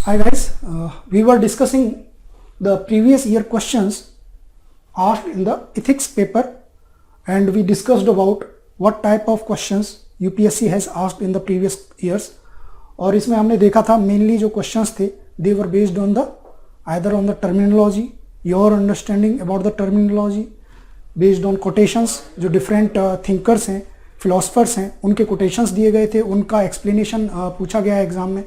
Hi guys, we were discussing the previous year questions asked in the ethics paper, and we discussed about what type of questions UPSC has asked in the previous years. और इसमें हमने देखा था mainly जो questions थे they were based on the either on the terminology, your understanding about the terminology, based on quotations, जो different thinkers हैं, philosophers हैं, उनके quotations दिए गए थे, उनका explanation पूछा गया है एग्जाम में.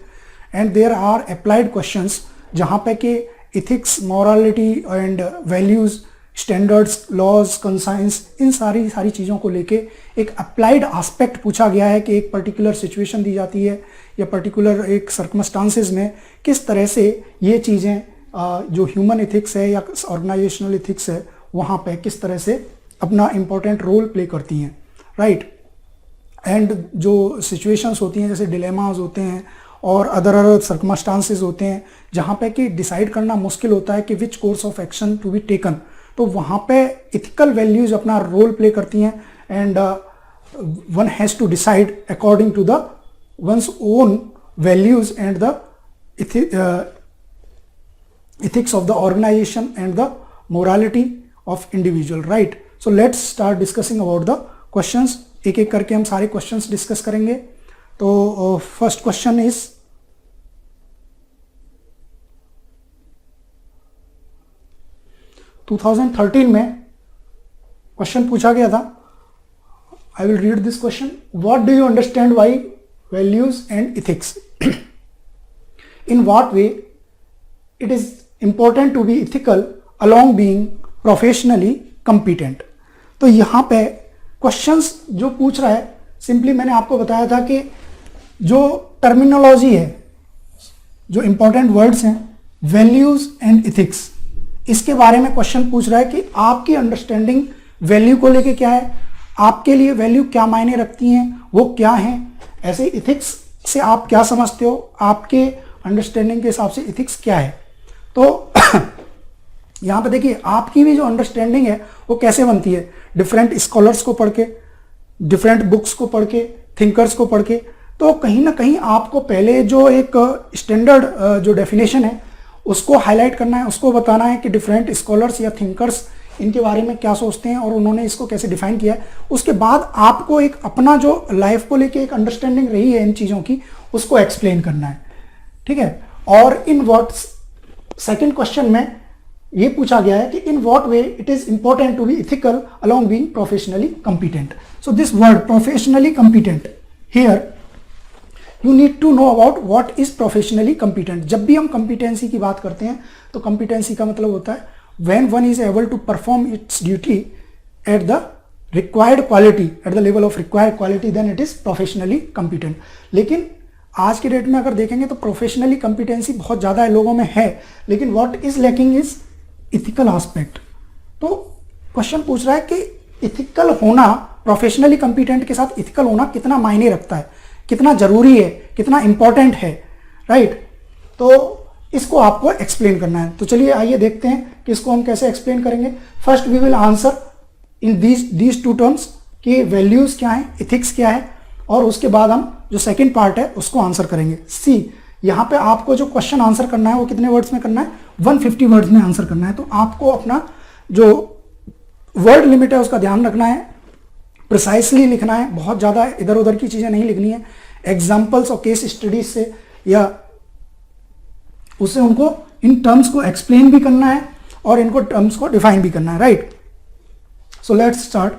And there are applied questions जहाँ पे कि ethics, morality and values, standards, laws, conscience, इन सारी चीज़ों को लेके एक अप्लाइड एस्पेक्ट पूछा गया है कि एक पर्टिकुलर सिचुएशन दी जाती है या पर्टिकुलर एक सर्कमस्टांसेस में किस तरह से ये चीज़ें जो ह्यूमन इथिक्स है या ऑर्गेनाइजेशनल इथिक्स है वहाँ पे किस तरह से अपना इम्पोर्टेंट रोल प्ले करती हैं, राइट. एंड जो सिचुएशंस होती हैं जैसे डिलेमास होते हैं और अदर सर्कमस्टांसेस होते हैं जहाँ पे कि डिसाइड करना मुश्किल होता है कि which course of action to be taken, तो वहाँ पे इथिकल वैल्यूज अपना रोल प्ले करती हैं and one has to decide according to the one's own values and the ethics of the organization and the morality of individual, right. So let's start discussing about the questions. एक एक करके हम सारे questions discuss करेंगे. तो first question is to 2013 में question पूछा गया था. I will read this question. What do you understand by values and ethics? In what way it is important to be ethical along being professionally competent. तो यहां पे questions जो पूछ रहा है, सिंपली मैंने आपको बताया था कि जो टर्मिनोलॉजी है, जो इंपॉर्टेंट वर्ड्स हैं, वैल्यूज एंड इथिक्स, इसके बारे में क्वेश्चन पूछ रहा है कि आपकी अंडरस्टैंडिंग वैल्यू को लेके क्या है, आपके लिए वैल्यू क्या मायने रखती हैं, वो क्या हैं. ऐसे इथिक्स से आप क्या समझते हो, आपके अंडरस्टैंडिंग के हिसाब से इथिक्स क्या है. तो यहाँ पे देखिए आपकी भी जो अंडरस्टैंडिंग है वो कैसे बनती है, डिफरेंट स्कॉलर्स को पढ़ के, डिफरेंट बुक्स को पढ़ के, थिंकर्स को पढ़ के. तो कहीं ना कहीं आपको पहले जो एक स्टैंडर्ड जो डेफिनेशन है उसको हाईलाइट करना है, उसको बताना है कि डिफरेंट स्कॉलर्स या थिंकर्स इनके बारे में क्या सोचते हैं और उन्होंने इसको कैसे डिफाइन किया है. उसके बाद आपको एक अपना जो लाइफ को लेके एक अंडरस्टैंडिंग रही है इन चीज़ों की उसको एक्सप्लेन करना है, ठीक है. और इन व्हाट सेकेंड क्वेश्चन में ये पूछा गया है कि in what way it is important to be ethical along being professionally competent. So this word professionally competent, here you need to know about what is professionally competent. जब भी हम competency की बात करते हैं तो कंपिटेंसी का मतलब होता है when one is able to perform its duty at the required quality, at the level of required quality, then it is professionally competent. लेकिन आज के डेट में अगर देखेंगे तो प्रोफेशनली कंपिटेंसी बहुत ज़्यादा लोगों में है, लेकिन what is lacking is ethical aspect. तो क्वेश्चन पूछ रहा है कि इथिकल होना, प्रोफेशनली कंपिटेंट के साथ इथिकल होना कितना मायने रखता है, कितना जरूरी है, कितना इंपॉर्टेंट है, राइट. तो इसको आपको एक्सप्लेन करना है. तो चलिए आइए देखते हैं कि इसको हम कैसे एक्सप्लेन करेंगे. First we will answer in these two terms कि वैल्यूज क्या है, इथिक्स क्या है, और उसके बाद हम जो सेकंड पार्ट है उसको आंसर करेंगे. सी, यहाँ पे आपको जो क्वेश्चन आंसर करना है वो कितने वर्ड्स में करना है, 150 वर्ड्स में आंसर करना है. तो आपको अपना जो वर्ड लिमिट है उसका ध्यान रखना है, प्रिसाइसली लिखना है, बहुत ज़्यादा इधर उधर की चीज़ें नहीं लिखनी है. एग्जाम्पल्स और केस स्टडीज से या उससे उनको इन टर्म्स को एक्सप्लेन भी करना है और इनको टर्म्स को डिफाइन भी करना है, राइट. So let's start.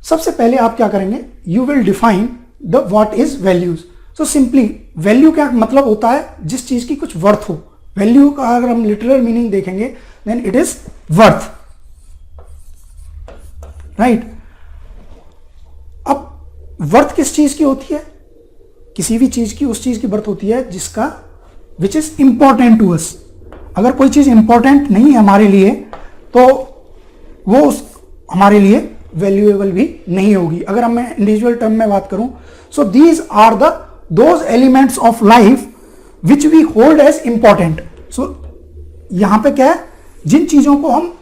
सबसे पहले आप क्या करेंगे, you will define the what is values. So simply value क्या मतलब होता है, जिस चीज की कुछ वर्थ हो. वैल्यू का अगर हम लिटरल मीनिंग देखेंगे then it is worth, right. अब वर्थ किस चीज की होती है, किसी भी चीज की, उस चीज की वर्थ होती है जिसका which is important to us. अगर कोई चीज इंपॉर्टेंट नहीं है हमारे लिए तो वो हमारे लिए वैल्यूएबल भी नहीं होगी. अगर हम मैं इंडिविजुअल टर्म में बात करूं, so these are the those elements of life which we hold as important. So यहां पे क्या है, जिन चीजों को हम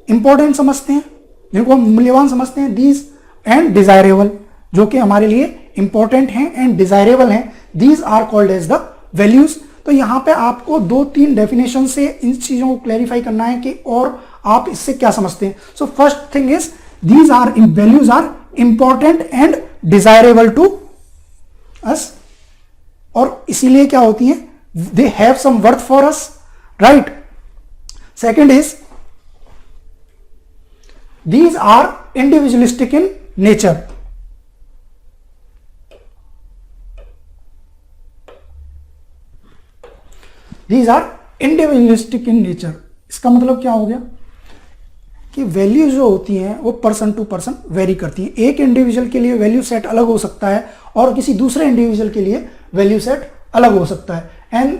इंपॉर्टेंट समझते हैं, जिनको हम मूल्यवान समझते हैं, दीज एंड डिजायरेबल, जो कि हमारे लिए इंपॉर्टेंट हैं एंड डिजायरेबल हैं, these are called as the values. तो यहाँ पे आपको 2-3 डेफिनेशन से इन चीजों को क्लैरिफाई करना है कि और आप इससे क्या समझते हैं. So first thing is these are values are important and desirable to us, और इसीलिए क्या होती है, they have some worth for us, right. Second is these are individualistic in nature. These are individualistic in nature. इसका मतलब क्या हो गया कि वैल्यू जो होती हैं वो पर्सन टू पर्सन वेरी करती हैं. एक इंडिविजुअल के लिए वैल्यू सेट अलग हो सकता है और किसी दूसरे इंडिविजुअल के लिए वैल्यू सेट अलग हो सकता है. And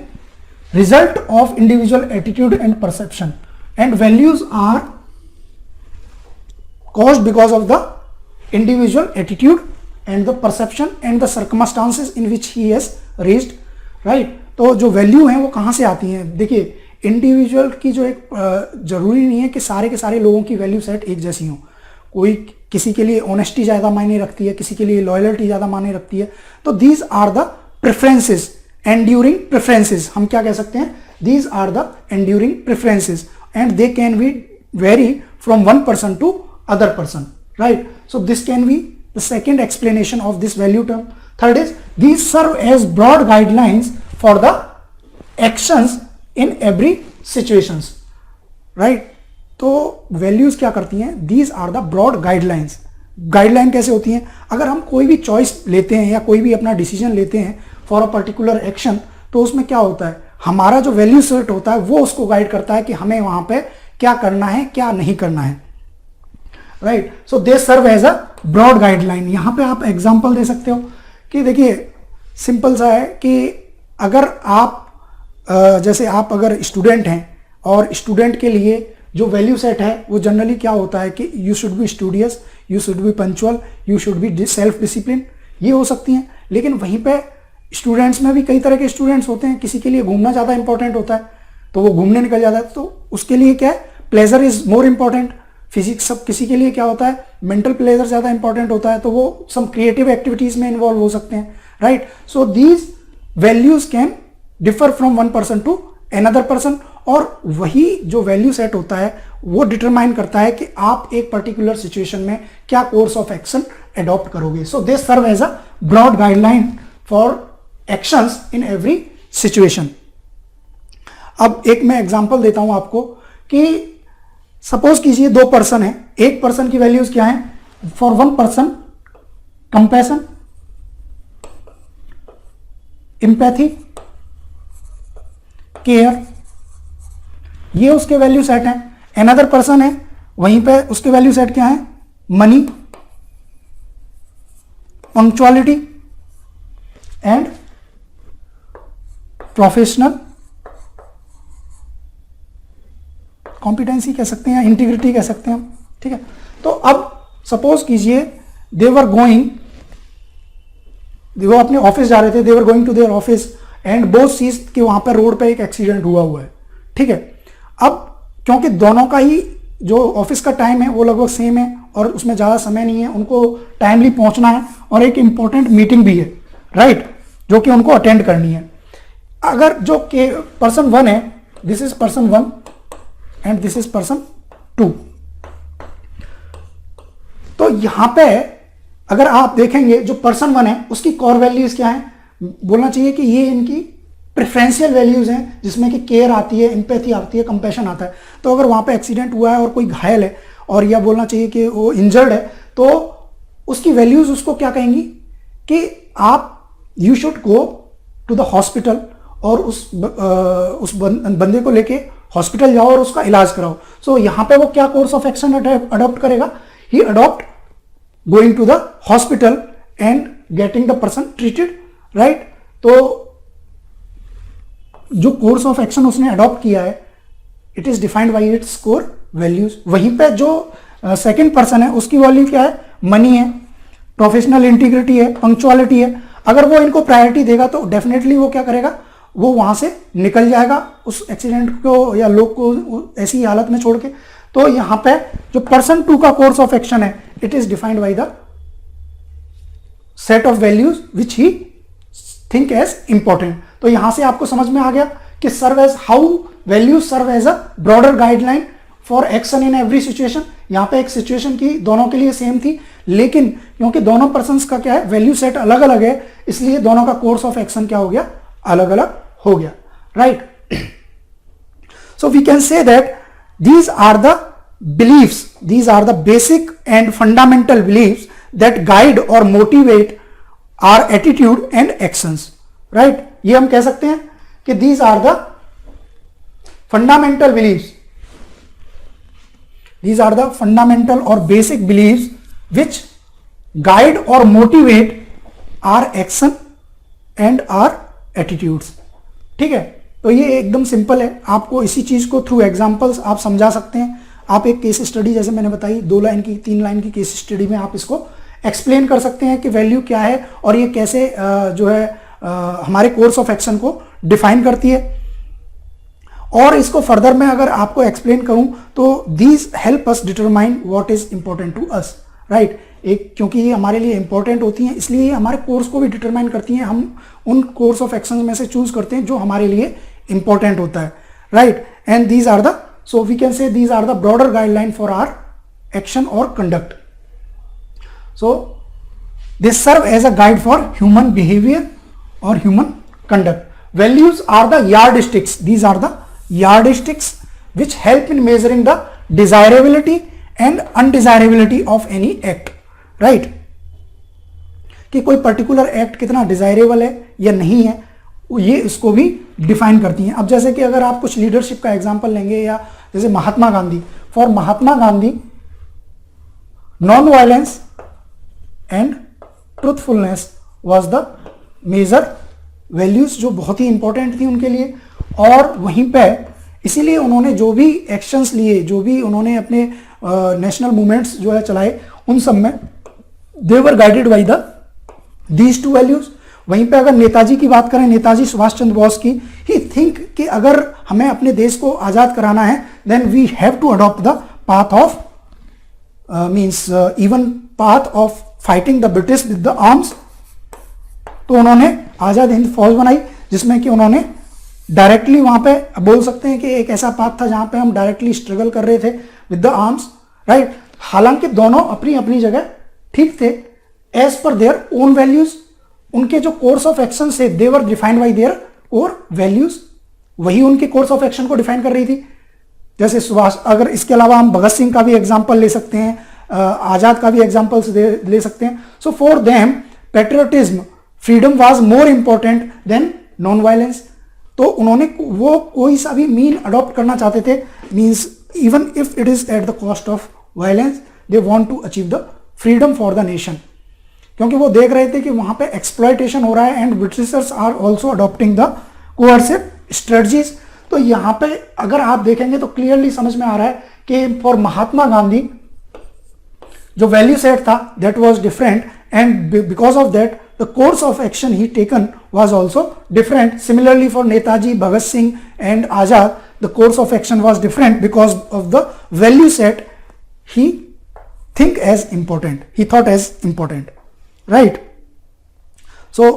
result of individual attitude and perception and values are caused because of the individual attitude and the perception and the circumstances in which he is raised, right. तो जो value है वो कहाँ से आती हैं. देखिए इंडिविजुअल की जो एक जरूरी नहीं है कि सारे के सारे लोगों की वैल्यू सेट एक जैसी हो. कोई किसी के लिए ऑनेस्टी ज़्यादा मायने रखती है, किसी के लिए लॉयल्टी ज़्यादा मायने रखती है. तो these are the preferences, enduring preferences हम क्या कह सकते हैं, these are the enduring preferences and they can be vary from one person to other person, right. So this can be the second explanation of this value term. Third is these serve as broad guidelines for the actions in every situations, right. तो values क्या करती हैं, these are the broad guidelines. Guideline कैसे होती हैं, अगर हम कोई भी चॉइस लेते हैं या कोई भी अपना डिसीजन लेते हैं फॉर अ पर्टिकुलर एक्शन, तो उसमें क्या होता है, हमारा जो वैल्यू सेट होता है वो उसको गाइड करता है कि हमें वहां पे क्या करना है क्या नहीं करना है, right. So they serve as a broad guideline. यहां पे आप एग्जांपल दे सकते हो कि देखिए सिंपल सा है कि अगर आप जैसे आप अगर स्टूडेंट हैं और स्टूडेंट के लिए जो वैल्यू सेट है वो जनरली क्या होता है कि you should be studious, you should be punctual, you should be self discipline, ये हो सकती हैं. लेकिन वहीं पे स्टूडेंट्स में भी कई तरह के स्टूडेंट्स होते हैं. किसी के लिए घूमना ज़्यादा इंपॉर्टेंट होता है तो वो घूमने निकल जाता है, तो उसके लिए क्या है, pleasure is more important. Physics सब किसी के लिए क्या होता है, मेंटल प्लेजर ज़्यादा इंपॉर्टेंट होता है, तो वो सम क्रिएटिव एक्टिविटीज में इन्वॉल्व हो सकते हैं, राइट. So these values can differ from one person to another person, और वही जो वैल्यू सेट होता है वो डिटरमाइन करता है कि आप एक पर्टिकुलर सिचुएशन में क्या कोर्स ऑफ एक्शन अडॉप्ट करोगे. So they serve as a broad guideline for actions in every situation. अब एक मैं एग्जांपल देता हूं आपको कि सपोज कीजिए 2 पर्सन है, एक पर्सन की वैल्यूज क्या है, for one person compassion, empathy, care, ये उसके वैल्यू सेट है. अनदर पर्सन है, वहीं पे उसके वैल्यू सेट क्या है, money, punctuality and professional competency कह सकते हैं, इंटीग्रिटी कह सकते हैं हम, ठीक है. तो अब सपोज कीजिए दे वर गोइंग, वो अपने ऑफिस जा रहे थे, they were going to their office and both sees कि वहां पर रोड पे एक एक्सीडेंट हुआ है, ठीक है. अब क्योंकि दोनों का ही जो ऑफिस का टाइम है वो लगभग सेम है और उसमें ज़्यादा समय नहीं है, उनको टाइमली पहुंचना है और एक इंपॉर्टेंट मीटिंग भी है, राइट, जो कि उनको अटेंड करनी है. अगर जो पर्सन 1 है, this is person 1 and this is person 2, तो यहां पे अगर आप देखेंगे जो पर्सन 1 है उसकी कोर वैल्यूज क्या है, बोलना चाहिए कि ये इनकी प्रेफरेंशियल वैल्यूज हैं जिसमें कि केयर आती है, एम्पैथी आती है, कंपैशन आता है. तो अगर वहां पे एक्सीडेंट हुआ है और कोई घायल है और यह बोलना चाहिए कि वो इंजर्ड है, तो उसकी वैल्यूज उसको क्या कहेंगी कि आप you should go to the hospital और उस बंदे को लेके हॉस्पिटल जाओ और उसका इलाज कराओ. सो यहां पे वो क्या कोर्स ऑफ एक्शन अडॉप्ट करेगा, he adopt going to the hospital and getting the person treated, right. तो जो कोर्स ऑफ एक्शन उसने अडॉप्ट किया है it is defined by its core values. वहीं पे जो सेकंड पर्सन है उसकी वैल्यू क्या है, मनी है, प्रोफेशनल इंटीग्रिटी है, पंक्चुअलिटी है. अगर वो इनको प्रायोरिटी देगा तो डेफिनेटली वो क्या करेगा, वो वहां से निकल जाएगा उस एक्सीडेंट को या लोग को ऐसी हालत में छोड़ के. तो यहां पे जो पर्सन 2 का कोर्स ऑफ एक्शन है it is defined by the set of values which he think as important. तो यहां से आपको समझ में आ गया कि serve as how values serve as a broader guideline for action in every situation. यहां पे एक सिचुएशन की दोनों के लिए सेम थी, लेकिन क्योंकि दोनों पर्संस का क्या है, वैल्यू सेट अलग अलग है, इसलिए दोनों का कोर्स ऑफ एक्शन क्या हो गया, अलग अलग हो गया, right. So we can say that these are the beliefs, these are the basic and fundamental beliefs that guide or motivate our attitude and actions, right। ये हम कह सकते हैं कि these are the fundamental beliefs, these are the fundamental or basic beliefs which guide or motivate our action and our attitudes। ठीक है, तो ये एकदम सिंपल है, आपको इसी चीज को थ्रू एग्जांपल्स आप समझा सकते हैं। आप एक केस स्टडी जैसे मैंने बताई 2 लाइन की 3 लाइन की केस स्टडी में आप इसको एक्सप्लेन कर सकते हैं कि वैल्यू क्या है और ये कैसे जो है हमारे कोर्स ऑफ एक्शन को डिफाइन करती है। और इसको फर्दर में अगर आपको एक्सप्लेन करूं तो these help us determine what is important to us, right. एक क्योंकि ये हमारे लिए इंपॉर्टेंट होती हैं, इसलिए ये हमारे कोर्स को भी डिटरमाइन करती हैं। हम उन कोर्स ऑफ एक्शन में से चूज करते हैं जो हमारे लिए इंपॉर्टेंट होता है, right. And these are the, so we can say these are the broader guideline for our action और conduct. So this serve as a guide for human behaviour और human conduct. Values are the yardsticks, these are the yardsticks which help in measuring the desirability and undesirability of any act, right। कि कोई particular act कितना desirable है या नहीं है, ये इसको भी डिफाइन करती हैं। अब जैसे कि अगर आप कुछ लीडरशिप का एग्जांपल लेंगे, या जैसे Mahatma Gandhi, for Mahatma Gandhi non violence and truthfulness was the major values, जो बहुत ही इंपॉर्टेंट थी उनके लिए। और वहीं पे इसीलिए उन्होंने जो भी एक्शंस लिए, जो भी उन्होंने अपने नेशनल मूवमेंट्स जो है चलाए, उन सब में they were guided by the these 2 values. वहीं पे अगर नेताजी की बात करें, नेताजी सुभाष चंद्र बोस की, ही थिंक कि अगर हमें अपने देश को आजाद कराना है then we have to adopt the path of means even path of fighting the British with the arms. तो उन्होंने आजाद हिंद फौज बनाई, जिसमें कि उन्होंने डायरेक्टली वहां पे बोल सकते हैं कि एक ऐसा पाथ था जहां पे हम डायरेक्टली स्ट्रगल कर रहे थे विद द आर्म्स, राइट। हालांकि दोनों अपनी अपनी जगह ठीक थे, as per their own values. उनके जो कोर्स ऑफ एक्शन से दे वर डिफाइंड बाय देयर और वैल्यूज, वही उनके कोर्स ऑफ एक्शन को डिफाइन कर रही थी। जैसे सुभाष, अगर इसके अलावा हम भगत सिंह का भी एग्जाम्पल ले सकते हैं, आजाद का भी एग्जाम्पल ले सकते हैं। So for them patriotism, freedom was more important than non violence. तो उन्होंने वो कोई सा भी मीन अडॉप्ट करना चाहते थे, means even if it is at the cost of violence, they want to achieve the freedom for the nation. क्योंकि वो देख रहे थे कि वहां पे एक्सप्लॉयटेशन हो रहा है and Britishers are also adopting the coercive strategies. तो यहां पे अगर आप देखेंगे तो क्लियरली समझ में आ रहा है कि फॉर महात्मा गांधी जो वैल्यू सेट था that was different, and because of that the course of action he taken was also different. Similarly for Netaji, Bhagat Singh and Azad, the course of action was different because of the value set he think as important, he thought as important, right। so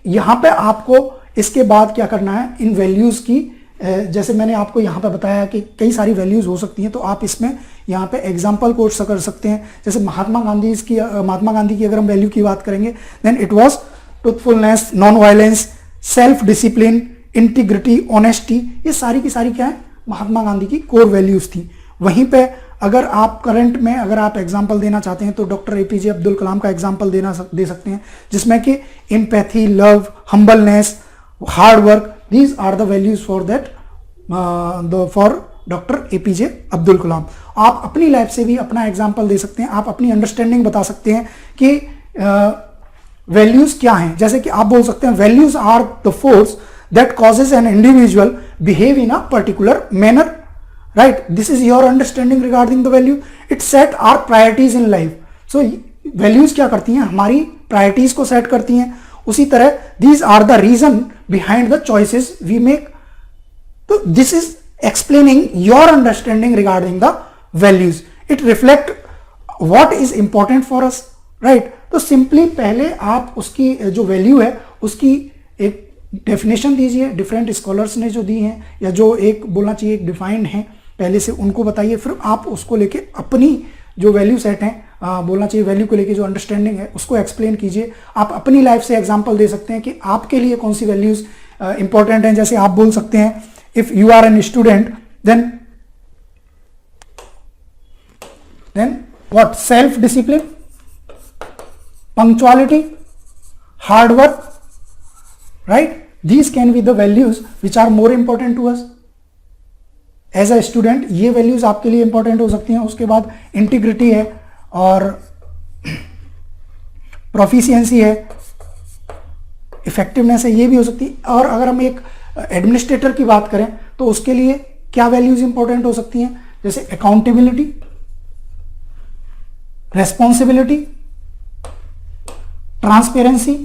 यहाँ पे आपको इसके बाद क्या करना है, इन values की जैसे मैंने आपको यहाँ पे बताया कि कई सारी वैल्यूज हो सकती हैं, तो आप इसमें यहाँ पे एग्जांपल कोट कर सकते हैं। जैसे महात्मा गांधी की अगर हम वैल्यू की बात करेंगे, then it was truthfulness, non violence, self discipline, integrity, honesty. ये सारी की सारी क्या है, महात्मा गांधी की कोर वैल्यूज थी। वहीं पे अगर आप करंट में अगर आप एग्जाम्पल देना चाहते हैं तो डॉक्टर एपीजे अब्दुल कलाम का एग्जाम्पल दे सकते हैं, जिसमें कि empathy, love, humbleness, hard work, these are the values for that for doctor APJ Abdul Kalam. आप अपनी लाइफ से भी अपना एग्जाम्पल दे सकते हैं, आप अपनी अंडरस्टैंडिंग बता सकते हैं कि वैल्यूज क्या हैं। जैसे कि आप बोल सकते हैं values are the force that causes an individual behave in a particular manner, right. This is your understanding regarding the value. It set our priorities in life. So values क्या करती हैं, हमारी प्रायोरिटीज को सेट करती हैं। उसी तरह these are the reason behind the choices we make. तो this is explaining your understanding regarding the values. It reflect what is important for us, right. तो सिंपली पहले आप उसकी जो वैल्यू है उसकी एक डेफिनेशन दीजिए, डिफरेंट स्कॉलर्स ने जो दी हैं या जो एक बोलना चाहिए एक डिफाइंड है पहले से, उनको बताइए, फिर आप उसको लेके अपनी जो वैल्यू सेट हैं, बोलना चाहिए वैल्यू को लेके जो अंडरस्टैंडिंग है उसको एक्सप्लेन कीजिए। आप अपनी लाइफ से एग्जांपल दे सकते हैं कि आपके लिए कौन सी वैल्यूज इंपॉर्टेंट हैं। जैसे आप बोल सकते हैं if you are an student then what, self discipline, punctuality, hard work, right? These can be the values which are more important to us as a student. ये values आपके लिए important हो सकती हैं। उसके बाद इंटीग्रिटी है और प्रोफिशिएंसी है, इफेक्टिवनेस है, ये भी हो सकती है। और अगर हम एक एडमिनिस्ट्रेटर की बात करें तो उसके लिए क्या वैल्यूज इंपॉर्टेंट हो सकती हैं, जैसे अकाउंटेबिलिटी, रेस्पॉन्सिबिलिटी, ट्रांसपेरेंसी,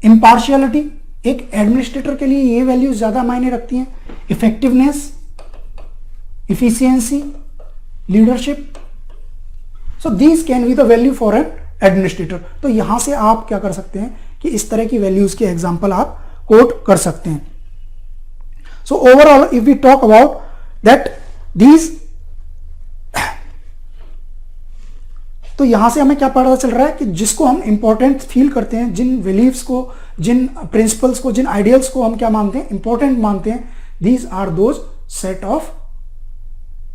इम्पार्शियलिटी। एक एडमिनिस्ट्रेटर के लिए ये वैल्यूज ज्यादा मायने रखती हैं। Effectiveness, efficiency, leadership. So these can be the value for an administrator. तो यहां से आप क्या कर सकते हैं कि इस तरह की वैल्यूज के एग्जाम्पल आप कोट कर सकते हैं। So overall if we talk about that these, तो यहां से हमें क्या पता चल रहा है कि जिसको हम इंपॉर्टेंट फील करते हैं, जिन बिलीव्स को, जिन प्रिंसिपल्स को, जिन आइडियल्स को हम क्या मानते हैं, इंपॉर्टेंट मानते हैं, these are those set of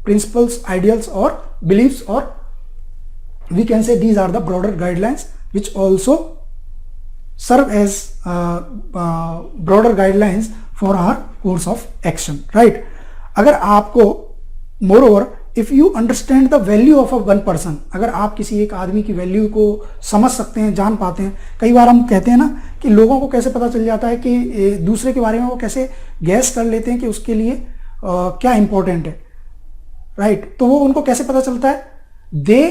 principles, ideals और बिलीव्स, और we can say these are the broader guidelines which also serve as broader guidelines for our course of action, right. अगर आपको more if you understand the value of a one person, अगर आप किसी एक आदमी की value को समझ सकते हैं, जान पाते हैं। कई बार हम कहते हैं ना कि लोगों को कैसे पता चल जाता है कि दूसरे के बारे में वो कैसे गैस कर लेते हैं कि उसके लिए क्या इंपॉर्टेंट है, राइट। तो वो उनको कैसे पता चलता है, they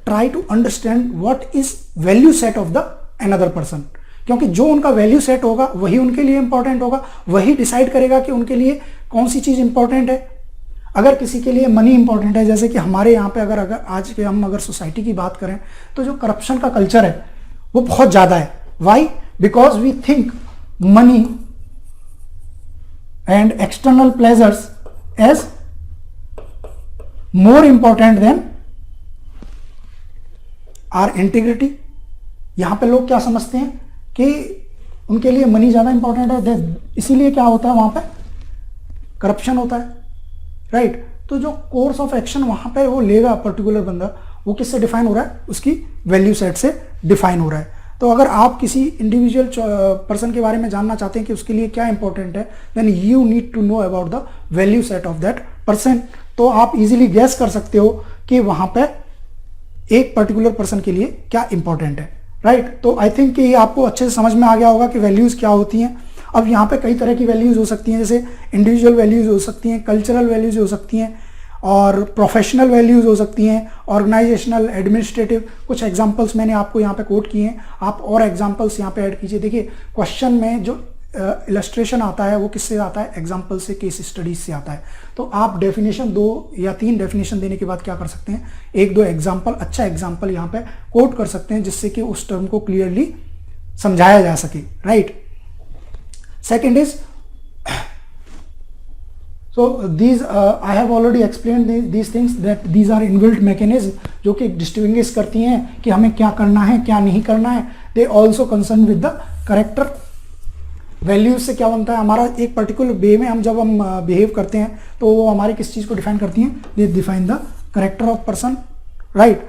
try to understand what is value set of the another person, क्योंकि जो उनका वैल्यू सेट होगा वही उनके लिए इंपॉर्टेंट होगा, वही डिसाइड करेगा कि उनके लिए कौन सी चीज इंपॉर्टेंट है। अगर किसी के लिए मनी इंपॉर्टेंट है, जैसे कि हमारे यहाँ पे अगर आज के हम अगर सोसाइटी की बात करें तो जो करप्शन का कल्चर है वो बहुत ज्यादा है। Why? Because we think money and external pleasures as more important than our integrity. यहां पे लोग क्या समझते हैं कि उनके लिए मनी ज्यादा इंपॉर्टेंट है, इसीलिए क्या होता है वहां पे करप्शन होता है, राइट। तो जो कोर्स ऑफ एक्शन वहां पे वो लेगा पर्टिकुलर बंदा, वो किससे डिफाइन हो रहा है, उसकी वैल्यू सेट से डिफाइन हो रहा है। तो अगर आप किसी इंडिविजुअल पर्सन के बारे में जानना चाहते हैं कि उसके लिए क्या इंपॉर्टेंट है, then you need to know about the value set of that person. तो आप इजीली गैस कर सकते हो कि वहां पे एक पर्टिकुलर पर्सन के लिए क्या इंपॉर्टेंट है, राइट। तो आई थिंक कि आपको अच्छे से समझ में आ गया होगा कि वैल्यूज क्या होती हैं। अब यहाँ पे कई तरह की वैल्यूज हो सकती हैं, जैसे इंडिविजुअल वैल्यूज हो सकती हैं, कल्चरल वैल्यूज हो सकती हैं, और प्रोफेशनल वैल्यूज हो सकती हैं, ऑर्गेनाइजेशनल, एडमिनिस्ट्रेटिव। कुछ एग्जांपल्स मैंने आपको यहाँ पे कोट किए हैं, आप और एग्जांपल्स यहाँ पे ऐड कीजिए। देखिए क्वेश्चन में जो इलस्ट्रेशन आता है वो किससे आता है, एग्जांपल से, केस स्टडीज से आता है। तो आप डेफिनेशन 2 या 3 डेफिनेशन देने के बाद क्या कर सकते हैं, 1-2 एग्जाम्पल, अच्छा एग्जाम्पल यहाँ पे कोट कर सकते हैं, जिससे कि उस टर्म को क्लियरली समझाया जा सके, right. Second is, so these I have already explained these things, that these are inbuilt mechanism जो कि distinguish करती हैं कि हमें क्या करना है क्या नहीं करना है। They also concern with the character। Values से क्या बनता है, हमारा एक पर्टिकुलर वे में हम जब हम बिहेव करते हैं तो वो हमारे किस चीज को डिफाइन करती हैं, दे define the character of person, right.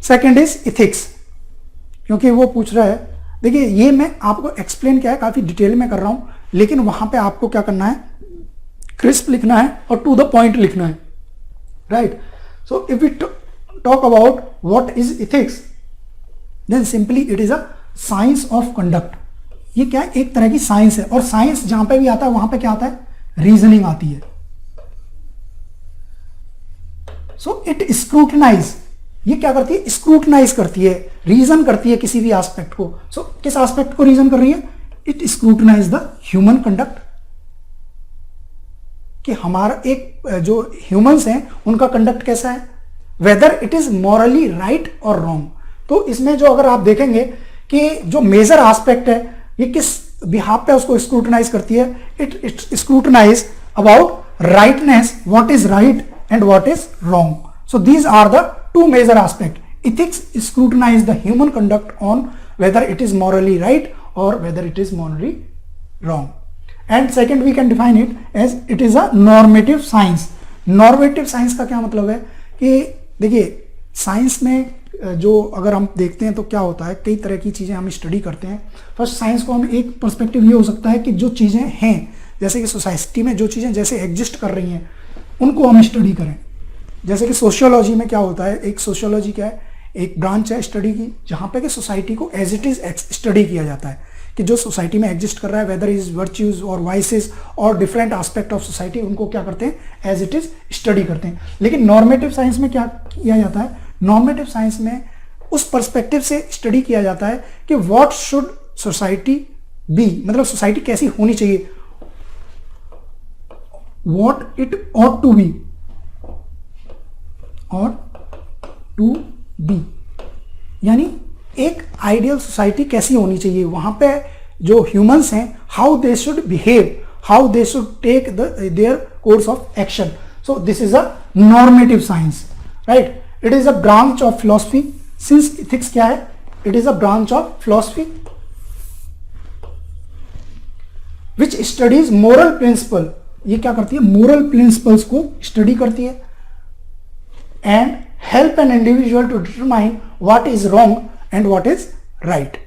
Second is ethics, क्योंकि वो पूछ रहा है, देखिए ये मैं आपको एक्सप्लेन किया है, काफी डिटेल में कर रहा हूं, लेकिन वहां पे आपको क्या करना है, क्रिस्प लिखना है और टू द पॉइंट लिखना है, right. So if we talk about what is ethics, then simply it is a science of conduct. ये क्या है, एक तरह की साइंस है, और साइंस जहां पे भी आता है वहां पे क्या आता है, रीजनिंग आती है। सो इट स्क्रूटनाइज, ये क्या करती है, स्क्रूटनाइज करती है, रीजन करती है किसी भी एस्पेक्ट को। सो किस एस्पेक्ट को रीजन कर रही है, it scrutinise the human conduct, कि हमारा एक जो ह्यूमंस हैं उनका कंडक्ट कैसा है, whether it is morally right और रॉन्ग। तो इसमें जो अगर आप देखेंगे कि जो मेजर एस्पेक्ट है ये किस बिहाफ पे उसको स्क्रूटनाइज करती है, it scrutinize about rightness, what is right and what is wrong. So these are the two major aspect. Ethics scrutinize the human conduct on whether it is morally right or whether it is morally wrong. And second, we can define it as it is a normative science. Normative science का क्या मतलब है कि देखिए science में जो अगर हम देखते हैं तो क्या होता है, कई तरह की चीज़ें हम स्टडी करते हैं. फर्स्ट साइंस को हम एक पर्सपेक्टिव ये हो सकता है कि जो चीज़ें हैं जैसे कि सोसाइटी में जो चीज़ें जैसे एग्जिस्ट कर रही हैं उनको हम स्टडी करें. जैसे कि सोशियोलॉजी में क्या होता है, एक सोशियोलॉजी क्या है, एक ब्रांच है स्टडी की जहां पे कि सोसाइटी को एज इट इज स्टडी किया जाता है कि जो सोसाइटी में एग्जिस्ट कर रहा है वेदर इज वर्च्यूज और वाइसेस और डिफरेंट एस्पेक्ट ऑफ सोसाइटी, उनको क्या करते हैं एज इट इज स्टडी करते हैं. लेकिन नॉर्मेटिव साइंस में क्या किया जाता है, नॉर्मेटिव साइंस में उस पर्सपेक्टिव से स्टडी किया जाता है कि व्हाट शुड सोसाइटी बी, मतलब सोसाइटी कैसी होनी चाहिए, what it ought to be और टू बी, यानी एक आइडियल सोसाइटी कैसी होनी चाहिए, वहां पे जो ह्यूमंस हैं how they should behave, how they should take their course of action. So this is a normative science, right. It is a branch of philosophy. Since ethics क्या है, it is a branch of philosophy which studies moral principle. ये क्या करती है, moral principles को study करती है and help an individual to determine what is wrong and what is right.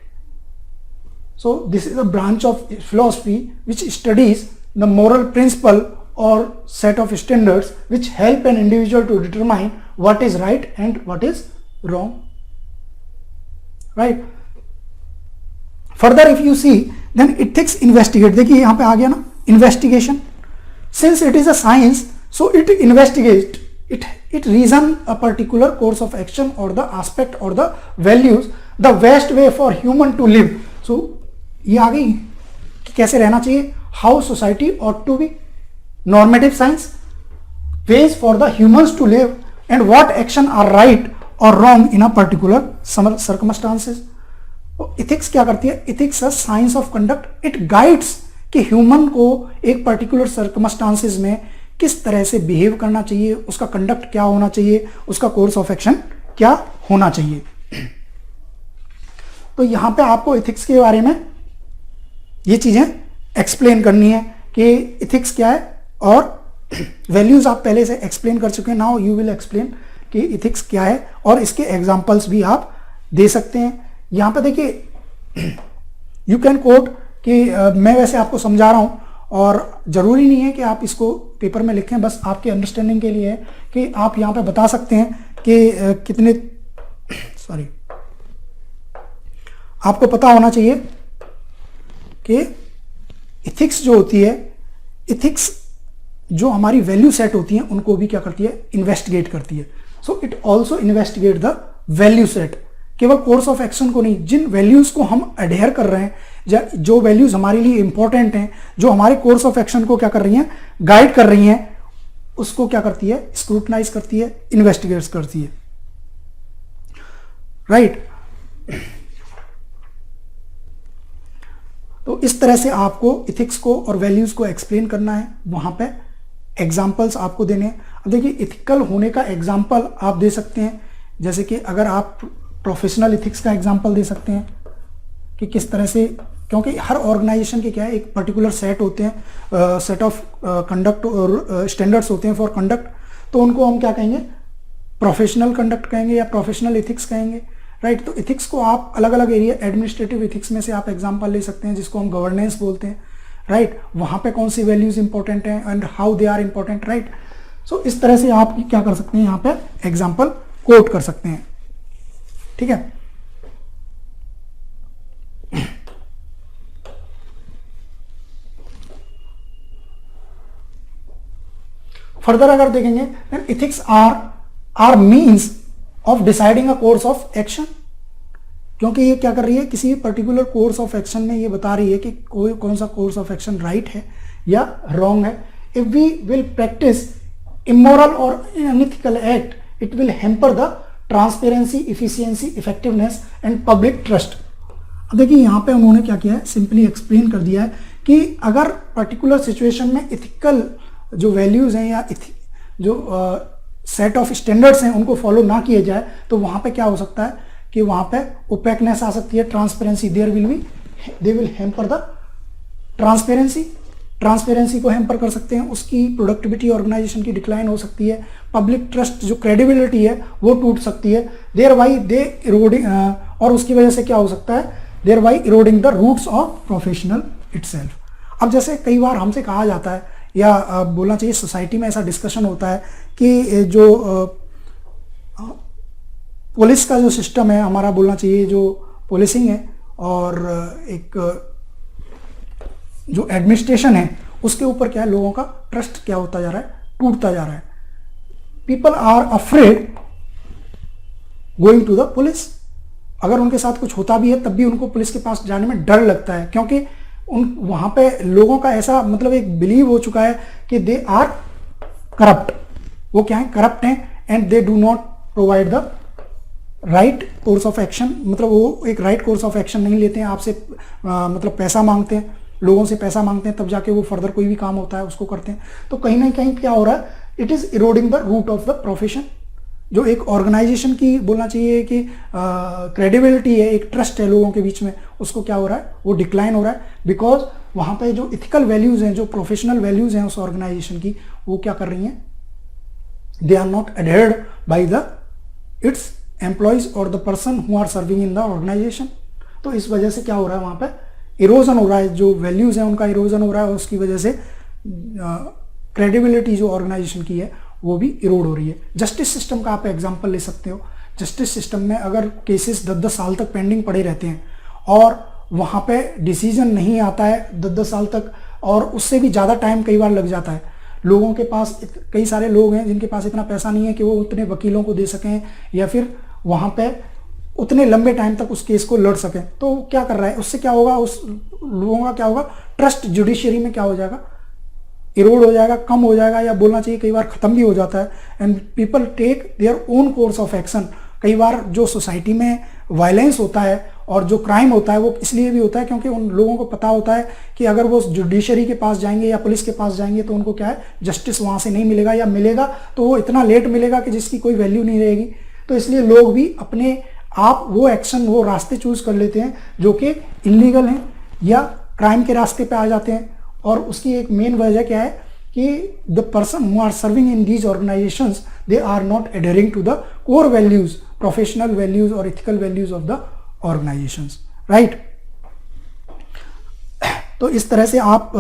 So this is a branch of philosophy which studies the moral principle or set of standards which help an individual to determine what is right and what is wrong, right. Further if you see, then ethics investigate. देखिए यहाँ पे आ गया ना investigation. Since it is a science, so it investigate, it reason a particular course of action or the aspect or the values, the best way for human to live. So ये आ गई कि कैसे रहना चाहिए, how society ought to be. Normative science, ways for the humans to live and what action are right or wrong in a particular circumstances. ethics क्या करती है, ethics a science of conduct. it guides कि human को एक particular circumstances में किस तरह से बिहेव करना चाहिए, उसका कंडक्ट क्या होना चाहिए, उसका कोर्स ऑफ एक्शन क्या होना चाहिए. तो यहां पे आपको इथिक्स के बारे में ये चीजें एक्सप्लेन करनी है कि इथिक्स क्या है, और वैल्यूज आप पहले से एक्सप्लेन कर चुके हैं. नाउ यू विल एक्सप्लेन कि इथिक्स क्या है और इसके एग्जांपल्स भी आप दे सकते हैं. यहां पे देखिए यू कैन कोट कि मैं वैसे आपको समझा रहा हूं और जरूरी नहीं है कि आप इसको पेपर में लिखें, बस आपके अंडरस्टैंडिंग के लिए है कि आप यहाँ पे बता सकते हैं कि कितने आपको पता होना चाहिए कि इथिक्स जो होती है, इथिक्स जो हमारी वैल्यू सेट होती हैं उनको भी क्या करती है, इन्वेस्टिगेट करती है. So it also investigate the value set. केवल कोर्स ऑफ एक्शन को नहीं, जिन वैल्यूज को हम अडेयर कर रहे हैं, जो वैल्यूज हमारे लिए इंपॉर्टेंट हैं, जो हमारे कोर्स ऑफ एक्शन को क्या कर रही हैं, गाइड कर रही हैं, उसको क्या करती है, स्क्रूटनाइज करती है, इन्वेस्टिगेट करती है, राइट. तो इस तरह से आपको इथिक्स को और वैल्यूज को एक्सप्लेन करना है, वहां पे एग्जाम्पल्स आपको देने हैं. अब देखिए इथिकल होने का एग्जाम्पल आप दे सकते हैं, जैसे कि अगर आप प्रोफेशनल इथिक्स का एग्जाम्पल दे सकते हैं कि किस तरह से, क्योंकि हर ऑर्गेनाइजेशन के क्या है, एक पर्टिकुलर सेट होते हैं, सेट ऑफ कंडक्ट और स्टैंडर्ड्स होते हैं फॉर कंडक्ट. तो उनको हम क्या कहेंगे, प्रोफेशनल कंडक्ट कहेंगे या प्रोफेशनल इथिक्स कहेंगे, राइट. तो इथिक्स को आप अलग अलग एरिया, एडमिनिस्ट्रेटिव इथिक्स में से आप एग्जांपल ले सकते हैं जिसको हम गवर्नेंस बोलते हैं, राइट. वहां पे कौन सी वैल्यूज इंपॉर्टेंट हैं and how they are important, right. So इस तरह से आप क्या कर सकते हैं, यहाँ पे एग्जाम्पल कोट कर सकते हैं, ठीक है. फर्दर अगर देखेंगे, ethics are means of deciding a course of action. क्योंकि ये क्या कर रही है, किसी पर्टिकुलर कोर्स ऑफ एक्शन में ये बता रही है कि कोई कौन सा कोर्स ऑफ एक्शन राइट है या रॉन्ग है. If we will practise immoral और unethical act, it will hamper the transparency, efficiency, effectiveness and public trust. अब देखिए यहाँ पे उन्होंने क्या किया है, सिंपली एक्सप्लेन कर दिया है कि अगर पर्टिकुलर सिचुएशन में इथिकल जो वैल्यूज हैं या जो सेट ऑफ स्टैंडर्ड्स हैं उनको फॉलो ना किए जाए तो वहां पे क्या हो सकता है कि वहां पे ओपेकनेस आ सकती है, transparency they will hamper the transparency को हैम्पर कर सकते हैं, उसकी प्रोडक्टिविटी ऑर्गेनाइजेशन की डिक्लाइन हो सकती है, पब्लिक ट्रस्ट जो क्रेडिबिलिटी है वो टूट सकती है, देयर वाई दे इरोडिंग, और उसकी वजह से क्या हो सकता है, thereby eroding the roots of professional itself. अब जैसे कई बार हमसे कहा जाता है या बोलना चाहिए सोसाइटी में ऐसा डिस्कशन होता है कि जो पुलिस का जो सिस्टम है हमारा, बोलना चाहिए जो पुलिसिंग है और एक जो एडमिनिस्ट्रेशन है उसके ऊपर क्या है, लोगों का ट्रस्ट क्या होता जा रहा है, टूटता जा रहा है। People are afraid going to the police. अगर उनके साथ कुछ होता भी है तब भी उनको पुलिस के पास जाने में डर लगता है, क्योंकि वहां पे लोगों का ऐसा मतलब एक बिलीव हो चुका है कि दे आर करप्ट, वो क्या है, करप्ट हैं, and they do not provide the right course of action, मतलब वो एक राइट कोर्स ऑफ एक्शन नहीं लेते हैं, आपसे मतलब पैसा मांगते हैं, लोगों से पैसा मांगते हैं, तब जाके वो फर्दर कोई भी काम होता है उसको करते हैं। तो कहीं ना कहीं क्या हो रहा है, it is eroding the root of the profession. जो एक ऑर्गेनाइजेशन की बोलना चाहिए कि क्रेडिबिलिटी है, एक ट्रस्ट है लोगों के बीच में, उसको क्या हो रहा है, वो डिक्लाइन हो रहा है, बिकॉज वहां पे जो इथिकल वैल्यूज हैं, जो प्रोफेशनल वैल्यूज हैं उस ऑर्गेनाइजेशन की, वो क्या कर रही हैं, they are not adhered by the its employees और the person who are serving in the organisation. तो इस वजह से क्या हो रहा है, वहां पे इरोजन हो रहा है, जो वैल्यूज हैं उनका इरोजन हो रहा है, और उसकी वजह से क्रेडिबिलिटी जो ऑर्गेनाइजेशन की है वो भी इरोड हो रही है। जस्टिस सिस्टम का आप एग्जांपल ले सकते हो। जस्टिस सिस्टम में अगर केसेस 10-10 साल तक पेंडिंग पड़े रहते हैं और वहां पे डिसीजन नहीं आता है 10-10 साल तक, और उससे भी ज़्यादा टाइम कई बार लग जाता है। लोगों के पास कई सारे लोग हैं जिनके पास इतना पैसा नहीं है कि वो उतने वकीलों को दे सकें या फिर वहां पे उतने लंबे टाइम तक उस केस को लड़ सकें। तो क्या कर रहा है, उससे क्या होगा, उस लोगों का क्या होगा, ट्रस्ट जुडिशियरी में क्या हो जाएगा, इरोड हो जाएगा, कम हो जाएगा, या बोलना चाहिए कई बार खत्म भी हो जाता है। And people take their own course of action. कई बार जो सोसाइटी में वायलेंस होता है और जो क्राइम होता है वो इसलिए भी होता है क्योंकि उन लोगों को पता होता है कि अगर वो जुडिशरी के पास जाएंगे या पुलिस के पास जाएंगे तो उनको क्या है, जस्टिस वहां से नहीं मिलेगा, या मिलेगा तो वो इतना लेट मिलेगा कि जिसकी कोई वैल्यू नहीं रहेगी। तो इसलिए लोग भी अपने आप वो एक्शन, वो रास्ते चूज कर लेते हैं जो कि इलीगल हैं या क्राइम के रास्ते पे आ जाते हैं। और उसकी एक मेन वजह क्या है कि the person who are serving in these organisations, they are not adhering to the core values, professional values और ethical values of the organisations, right. तो इस तरह से आप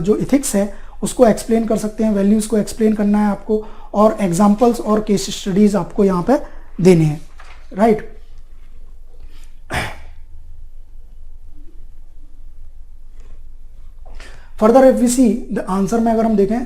जो इथिक्स है उसको एक्सप्लेन कर सकते हैं, वैल्यूज को एक्सप्लेन करना है आपको, और एग्जाम्पल्स और केस स्टडीज आपको यहाँ पे देने हैं, right. Further if we see the answer में अगर हम देखें,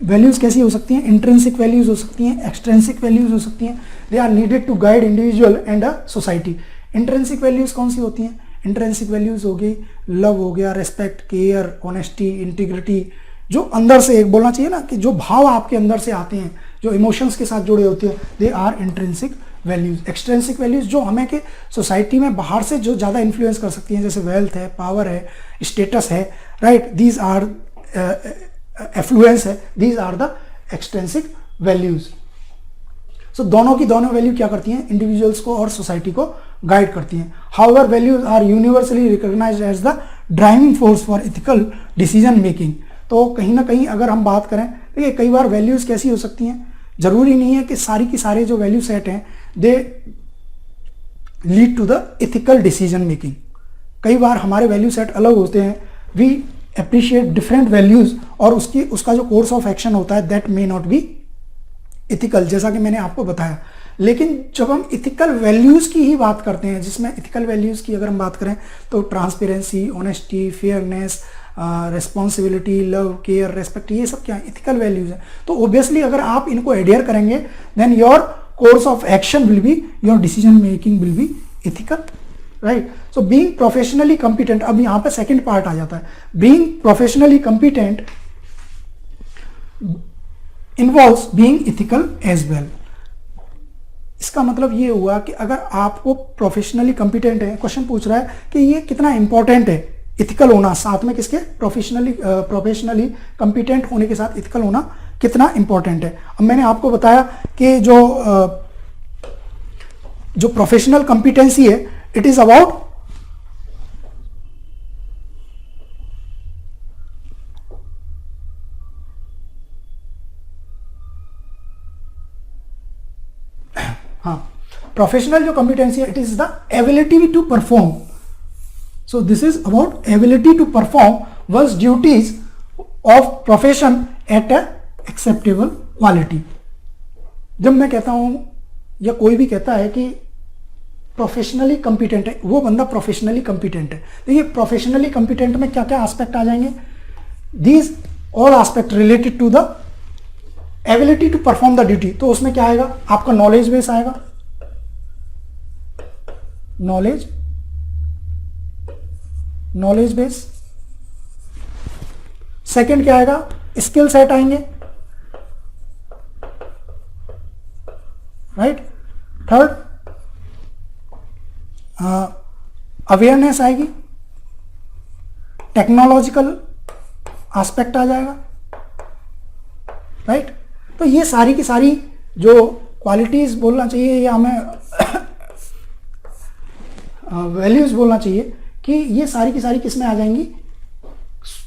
वैल्यूज कैसी हो सकती हैं, इंट्रिंसिक वैल्यूज हो सकती हैं, एक्सट्रिंसिक वैल्यूज हो सकती हैं। They are needed to guide individual and a society. Intrinsic values कौन सी होती हैं, इंट्रिंसिक वैल्यूज हो गई, लव हो गया, रेस्पेक्ट, केयर, ऑनेस्टी, इंटीग्रिटी, जो अंदर से एक बोलना चाहिए ना कि जो भाव आपके अंदर से आते हैं, जो इमोशंस के साथ जुड़े होते हैं, they are intrinsic values. Extrinsic values जो हमें के सोसाइटी में बाहर से जो ज़्यादा इन्फ्लुएंस कर सकती हैं, जैसे वेल्थ है, पावर है, स्टेटस है, राइट, दीज आर एफ्लुएंस है, these are the extrinsic values. So दोनों की दोनों वैल्यू क्या करती हैं, इंडिविजुअल्स को और सोसाइटी को गाइड करती हैं। However values are universally recognized as the driving force for ethical decision making. तो कहीं ना कहीं अगर हम बात करें, देखिए कई बार वैल्यूज कैसी हो सकती हैं, जरूरी नहीं है कि सारी की सारे जो वैल्यू सेट हैं they lead to the ethical decision making. कई बार हमारे वैल्यू सेट अलग होते हैं, वी अप्रिशिएट डिफरेंट वैल्यूज, और उसका जो कोर्स ऑफ एक्शन होता है that may not be ethical, जैसा कि मैंने आपको बताया। लेकिन जब हम एथिकल वैल्यूज की ही बात करते हैं, जिसमें एथिकल वैल्यूज की अगर हम बात करें तो transparency, honesty, fairness, responsibility, love, care, respect, ये सब क्या है, एथिकल वैल्यूज है। तो ऑब्वियसली अगर आप इनको एडियर करेंगे then your course of action will be, your decision making will be ethical, right. So being professionally competent, अब यहाँ पे सेकंड पार्ट आ जाता है। Being professionally competent involves being ethical as well. इसका मतलब ये हुआ कि अगर आपको प्रोफेशनली कंपिटेंट है, क्वेश्चन पूछ रहा है कि ये कितना इंपॉर्टेंट है इथिकल होना, साथ में किसके प्रोफेशनली कंपिटेंट होने के साथ इथिकल होना कितना इंपॉर्टेंट है। अब मैंने आपको बताया कि जो प्रोफेशनल कंपिटेंसी है, इट इज अबाउट हाँ, प्रोफेशनल जो कंपिटेंसी है, it is the ability to perform. So this is about ability to perform one's duties of profession at a acceptable quality. जब मैं कहता हूं या कोई भी कहता है कि प्रोफेशनली कंपिटेंट है, वो बंदा प्रोफेशनली कंपिटेंट है। देखिए प्रोफेशनली कंपिटेंट में क्या क्या एस्पेक्ट आ जाएंगे, these all aspect related to the ability to perform the duty. तो उसमें क्या आएगा, आपका नॉलेज बेस आएगा, नॉलेज बेस। सेकंड क्या आएगा, स्किल सेट आएंगे, राइट। थर्ड अवेयरनेस आएगी, टेक्नोलॉजिकल एस्पेक्ट आ जाएगा, राइट। तो ये सारी की सारी जो क्वालिटीज बोलना चाहिए या हमें वैल्यूज बोलना चाहिए कि ये सारी की सारी किस में आ जाएंगी,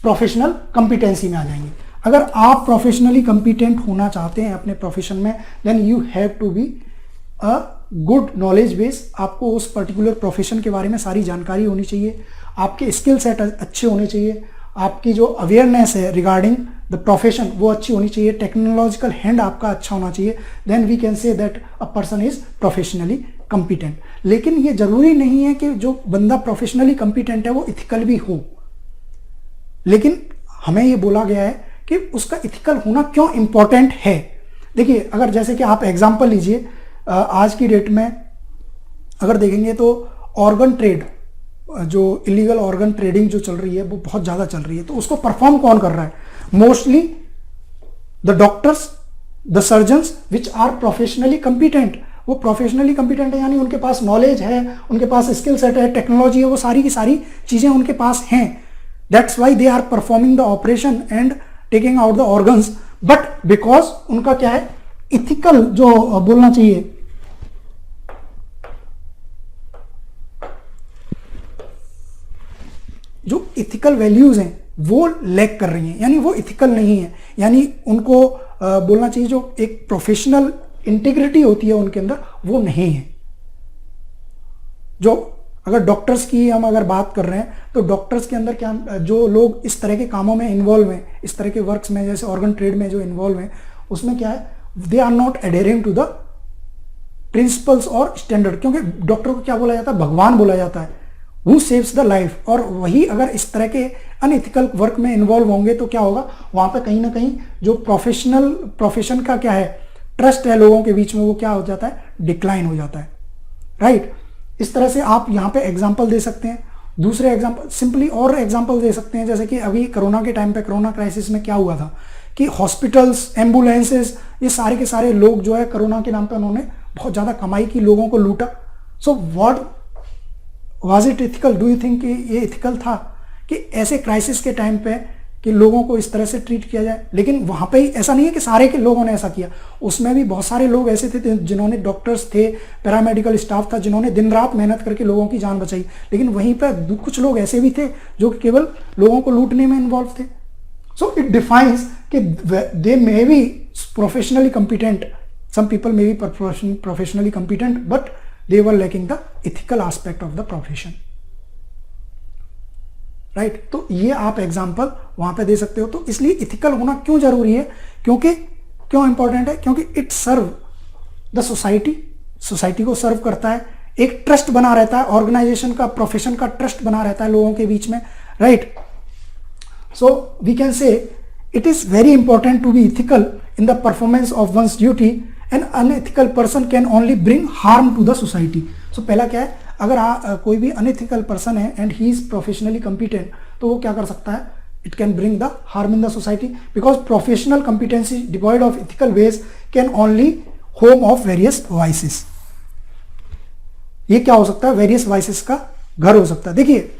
प्रोफेशनल कंपिटेंसी में आ जाएंगी। अगर आप प्रोफेशनली कंपिटेंट होना चाहते हैं अपने प्रोफेशन में, then you have to be a good knowledge base. आपको उस पर्टिकुलर प्रोफेशन के बारे में सारी जानकारी होनी चाहिए, आपके स्किल सेट अच्छे होने चाहिए, आपकी जो अवेयरनेस है रिगार्डिंग द प्रोफेशन वो अच्छी होनी चाहिए, टेक्नोलॉजिकल हैंड आपका अच्छा होना चाहिए, then we can say that a person is professionally competent. लेकिन ये जरूरी नहीं है कि जो बंदा प्रोफेशनली कंपिटेंट है वो इथिकल भी हो, लेकिन हमें ये बोला गया है कि उसका इथिकल होना क्यों इंपॉर्टेंट है। देखिए अगर जैसे कि आप एग्जांपल लीजिए, आज की डेट में अगर देखेंगे तो ऑर्गन ट्रेड, जो इलीगल ऑर्गन ट्रेडिंग जो चल रही है वो बहुत ज़्यादा चल रही है। तो उसको परफॉर्म कौन कर रहा है, mostly the doctors, the surgeons which are professionally competent. वो प्रोफेशनली कंपिटेंट है, यानी उनके पास नॉलेज है, उनके पास स्किल सेट है, टेक्नोलॉजी है, वो सारी की सारी चीज़ें उनके पास हैं। That's why they are performing the operation and taking out the organs. But because उनका क्या है, इथिकल जो बोलना चाहिए, जो इथिकल वैल्यूज हैं वो लैक कर रही हैं, यानी वो इथिकल नहीं है। यानी उनको बोलना चाहिए जो एक प्रोफेशनल इंटीग्रिटी होती है उनके अंदर वो नहीं है। जो अगर डॉक्टर्स की हम अगर बात कर रहे हैं तो डॉक्टर्स के अंदर क्या, जो लोग इस तरह के कामों में इन्वॉल्व हैं, इस तरह के वर्क्स में जैसे ऑर्गन ट्रेड में जो इन्वॉल्व हैं, उसमें क्या है, they are not adhering to the principles और स्टैंडर्ड। क्योंकि डॉक्टर को क्या बोला जाता है, भगवान बोला जाता है, हु सेव्स द लाइफ। और वही अगर इस तरह के अनइथिकल वर्क में इन्वॉल्व होंगे तो क्या होगा, वहां पे कहीं ना कहीं जो प्रोफेशन का क्या है, ट्रस्ट है लोगों के बीच में, वो क्या हो जाता है, डिक्लाइन हो जाता है, राइट। इस तरह से आप यहाँ पे एग्जाम्पल दे सकते हैं। दूसरे एग्जाम्पल, सिंपली और एग्जाम्पल दे सकते हैं, जैसे कि अभी कोरोना के टाइम पे, कोरोना क्राइसिस में क्या हुआ था कि हॉस्पिटल्स, एम्बुलेंसेस, ये सारे के सारे लोग जो है कोरोना के नाम पे उन्होंने बहुत ज़्यादा कमाई की, लोगों को लूटा। So what was it ethical, do you think कि ये इथिकल था कि ऐसे क्राइसिस के टाइम पे कि लोगों को इस तरह से ट्रीट किया जाए? लेकिन वहाँ पे ही ऐसा नहीं है कि सारे के लोगों ने ऐसा किया, उसमें भी बहुत सारे लोग ऐसे थे जिन्होंने, डॉक्टर्स थे, पैरामेडिकल स्टाफ था, जिन्होंने दिन रात मेहनत करके लोगों की जान बचाई। लेकिन वहीं पर कुछ लोग ऐसे भी थे जो केवल लोगों को लूटने में इन्वॉल्व थे। सो इट डिफाइंस कि they may be professionally competent, some people may be professionally competent, but they were lacking the ethical aspect of the profession, right. तो ये आप एग्जाम्पल वहां पे दे सकते हो। तो इसलिए इथिकल होना क्यों जरूरी है, क्यों इंपॉर्टेंट है, क्योंकि इट सर्व द सोसाइटी को सर्व करता है, एक ट्रस्ट बना रहता है, ऑर्गेनाइजेशन का, प्रोफेशन का ट्रस्ट बना रहता है लोगों के बीच में, right. So we can say it is very important to be ethical in the performance of one's duty. An unethical person can only bring harm to the society. So पहला क्या है, अगर कोई भी अनएथिकल पर्सन है and he is professionally competent, तो वो क्या कर सकता है, it can bring the harm in the society, because professional competency devoid of ethical veg can only home of various vices, ये क्या हो सकता है, वेरियस वाइसेस का घर हो सकता है। देखिए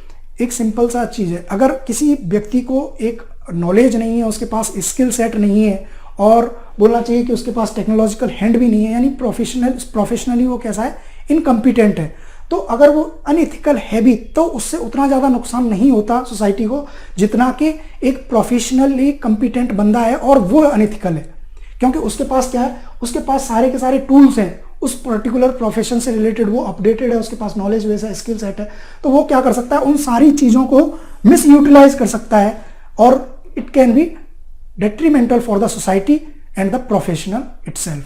एक सिंपल सा चीज है, अगर किसी व्यक्ति को एक नॉलेज नहीं है, उसके पास स्किल सेट नहीं है, और बोलना चाहिए कि उसके पास टेक्नोलॉजिकल हैंड भी नहीं है, यानी प्रोफेशनली वो कैसा है, इनकम्पिटेंट है, तो अगर वो अनइथिकल है भी तो उससे उतना ज़्यादा नुकसान नहीं होता सोसाइटी को जितना कि एक प्रोफेशनली कम्पिटेंट बंदा है और वो अनइथिकल है। क्योंकि उसके पास क्या है, उसके पास सारे के सारे टूल्स हैं, उस पर्टिकुलर प्रोफेशन से रिलेटेड वो अपडेटेड है, उसके पास नॉलेज बेस है, स्किल सेट है, तो वो क्या कर सकता है, उन सारी चीज़ों को मिस यूटिलाइज कर सकता है, और it can B detrimental for the society and the professional itself.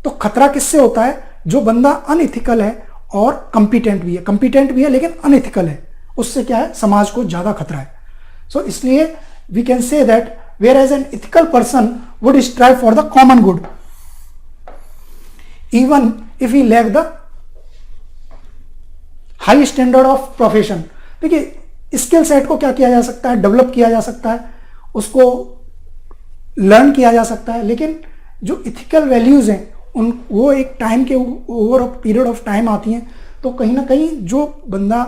तो खतरा किससे होता है, जो बंदा अनइथिकल है और कंपिटेंट भी है लेकिन अनइथिकल है, उससे क्या है, समाज को ज्यादा खतरा है। सो इसलिए we can say that whereas an ethical person would strive for the common good even if he lack the high standard of profession. देखिए स्किल सेट को क्या किया जा सकता है, डेवलप किया जा सकता है, उसको लर्न किया जा सकता है, लेकिन जो इथिकल वैल्यूज हैं उन वो एक टाइम के ओवर पीरियड ऑफ टाइम आती हैं। तो कहीं ना कहीं जो बंदा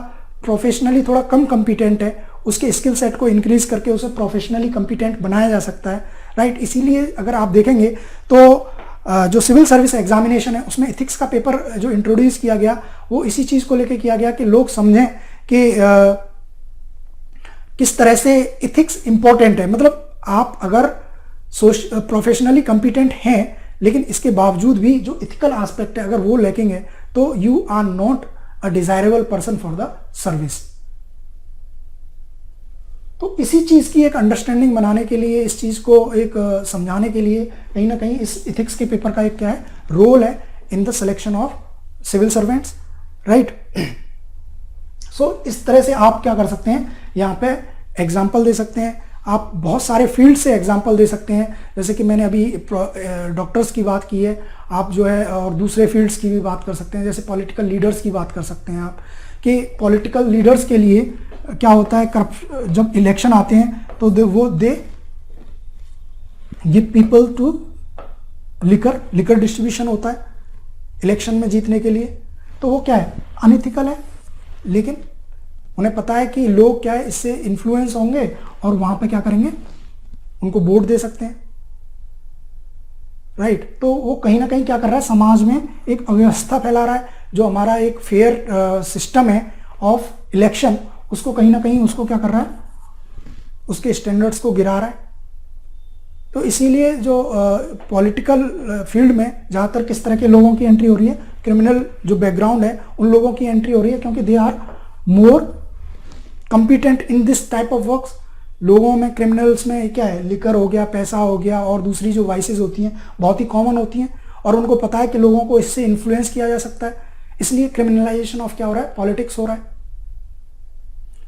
प्रोफेशनली थोड़ा कम कम्पिटेंट है, उसके स्किल सेट को इंक्रीज करके उसे प्रोफेशनली कम्पिटेंट बनाया जा सकता है, राइट। इसीलिए अगर आप देखेंगे तो जो सिविल सर्विस एग्जामिनेशन है उसमें इथिक्स का पेपर जो इंट्रोड्यूस किया गया वो इसी चीज़ को लेकर किया गया कि लोग समझें कि किस तरह से इथिक्स इंपॉर्टेंट है। मतलब आप अगर प्रोफेशनली कम्पिटेंट हैं लेकिन इसके बावजूद भी जो इथिकल एस्पेक्ट है अगर वो लैकिंग है तो you are not a desirable person for the service. तो इसी चीज की एक अंडरस्टैंडिंग बनाने के लिए, इस चीज को एक समझाने के लिए कहीं ना कहीं इस इथिक्स के पेपर का एक क्या है, रोल है in the selection of civil servants, right. So इस तरह से आप क्या कर सकते हैं, यहाँ पे एग्जाम्पल दे सकते हैं, आप बहुत सारे फील्ड से एग्जाम्पल दे सकते हैं। जैसे कि मैंने अभी डॉक्टर्स की बात की है, आप जो है और दूसरे फील्ड्स की भी बात कर सकते हैं, जैसे पॉलिटिकल लीडर्स की बात कर सकते हैं आप, कि पॉलिटिकल लीडर्स के लिए क्या होता है, जब इलेक्शन आते हैं तो they give people to liquor distribution होता है इलेक्शन में जीतने के लिए। तो वो क्या है, अनइथिकल है, लेकिन उन्हें पता है कि लोग क्या है इससे इन्फ्लुएंस होंगे और वहां पे क्या करेंगे, उनको वोट दे सकते हैं, राइट। तो वो कहीं ना कहीं क्या कर रहा है, समाज में एक अव्यवस्था फैला रहा है। जो हमारा एक फेयर सिस्टम है ऑफ इलेक्शन, उसको कहीं ना कहीं उसको क्या कर रहा है, उसके स्टैंडर्ड्स को गिरा रहा है। तो इसीलिए जो पॉलिटिकल फील्ड में ज़्यादातर किस तरह के लोगों की एंट्री हो रही है, क्रिमिनल जो बैकग्राउंड है उन लोगों की एंट्री हो रही है, क्योंकि they are more competent in this type of works. लोगों में, क्रिमिनल्स में क्या है, लिकर हो गया, पैसा हो गया, और दूसरी जो वाइसेस होती हैं बहुत ही कॉमन होती हैं, और उनको पता है कि लोगों को इससे इन्फ्लुएंस किया जा सकता है, इसलिए क्रिमिनलाइजेशन ऑफ क्या हो रहा है, पॉलिटिक्स हो रहा है।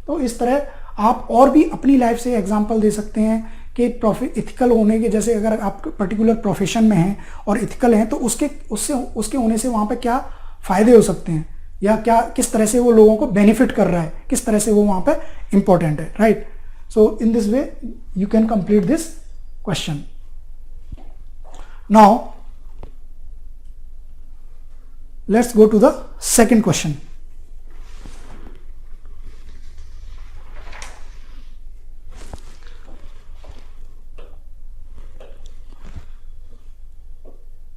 तो इस तरह आप और भी अपनी लाइफ से एग्जांपल दे सकते हैं कि इथिकल होने के, जैसे अगर आप पर्टिकुलर प्रोफेशन में हैं और इथिकल हैं तो उसके होने से वहाँ पे क्या फ़ायदे हो सकते हैं, या क्या किस तरह से वो लोगों को बेनिफिट कर रहा है, किस तरह से वो वहाँ पे इंपॉर्टेंट है, right. So in this way you can complete this question. Now let's go to the second question.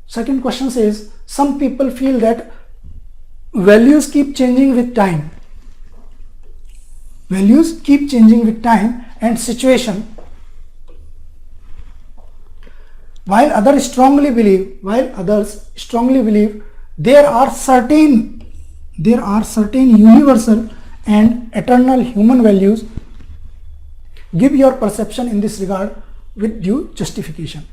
Second question says, some people feel that values keep changing with time. Values keep changing with time and situation. While others strongly believe there are certain universal and eternal human values. Give your perception in this regard with due justification.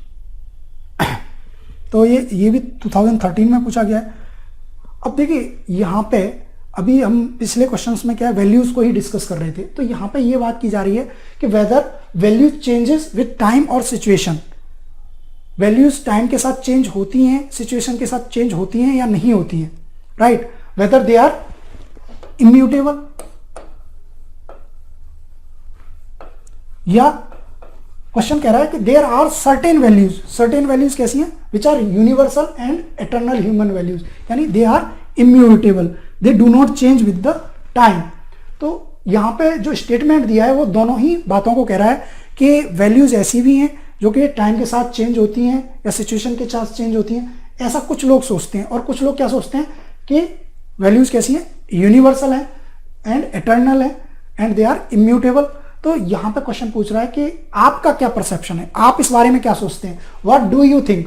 तो ये भी 2013 में पूछा गया है। अब देखिए यहाँ पे अभी हम पिछले क्वेश्चंस में क्या है, वैल्यूज को ही डिस्कस कर रहे थे, तो यहाँ पे ये बात की जा रही है कि whether values changes with time और सिचुएशन। वैल्यूज टाइम के साथ चेंज होती हैं, सिचुएशन के साथ चेंज होती हैं या नहीं होती हैं, right. Whether they are immutable, या क्वेश्चन कह रहा है कि देयर आर सर्टेन वैल्यूज कैसी हैं, which are universal and eternal human values, यानी they are immutable, they do not change with the time. तो यहाँ पे जो स्टेटमेंट दिया है वो दोनों ही बातों को कह रहा है कि वैल्यूज ऐसी भी हैं जो कि टाइम के साथ चेंज होती हैं या सिचुएशन के साथ चेंज होती हैं, ऐसा कुछ लोग सोचते हैं। और कुछ लोग क्या सोचते हैं कि वैल्यूज कैसी हैं, यूनिवर्सल है एंड एटर्नल है एंड दे आर इम्यूटेबल। तो यहाँ पे क्वेश्चन पूछ रहा है कि आपका क्या परसेप्शन है, आप इस बारे में क्या सोचते हैं, व्हाट डू यू थिंक,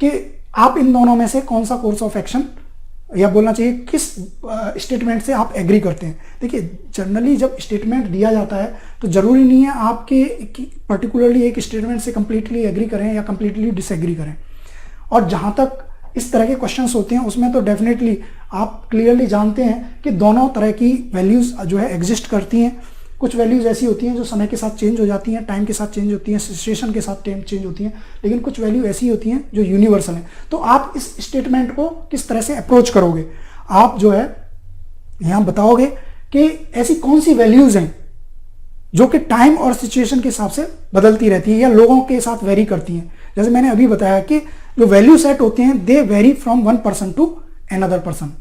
कि आप इन दोनों में से कौन सा कोर्स ऑफ एक्शन या बोलना चाहिए किस स्टेटमेंट से आप एग्री करते हैं। देखिए जनरली जब स्टेटमेंट दिया जाता है तो जरूरी नहीं है आपके पर्टिकुलरली एक स्टेटमेंट से कंप्लीटली एग्री करें या कंप्लीटली डिसएग्री करें। और जहां तक इस तरह के क्वेश्चंस होते हैं उसमें तो डेफिनेटली आप क्लियरली जानते हैं कि दोनों तरह की वैल्यूज जो है एग्जिस्ट करती हैं। कुछ वैल्यूज ऐसी होती हैं जो समय के साथ चेंज हो जाती हैं, टाइम के साथ चेंज होती हैं, सिचुएशन के साथ चेंज होती हैं, लेकिन कुछ वैल्यू ऐसी होती हैं जो यूनिवर्सल हैं। तो आप इस स्टेटमेंट को किस तरह से अप्रोच करोगे, आप जो है यहाँ बताओगे कि ऐसी कौन सी वैल्यूज हैं जो कि टाइम और सिचुएशन के हिसाब से बदलती रहती है या लोगों के साथ वेरी करती हैं। जैसे मैंने अभी बताया कि जो वैल्यू सेट होते हैं they vary from one person to another person.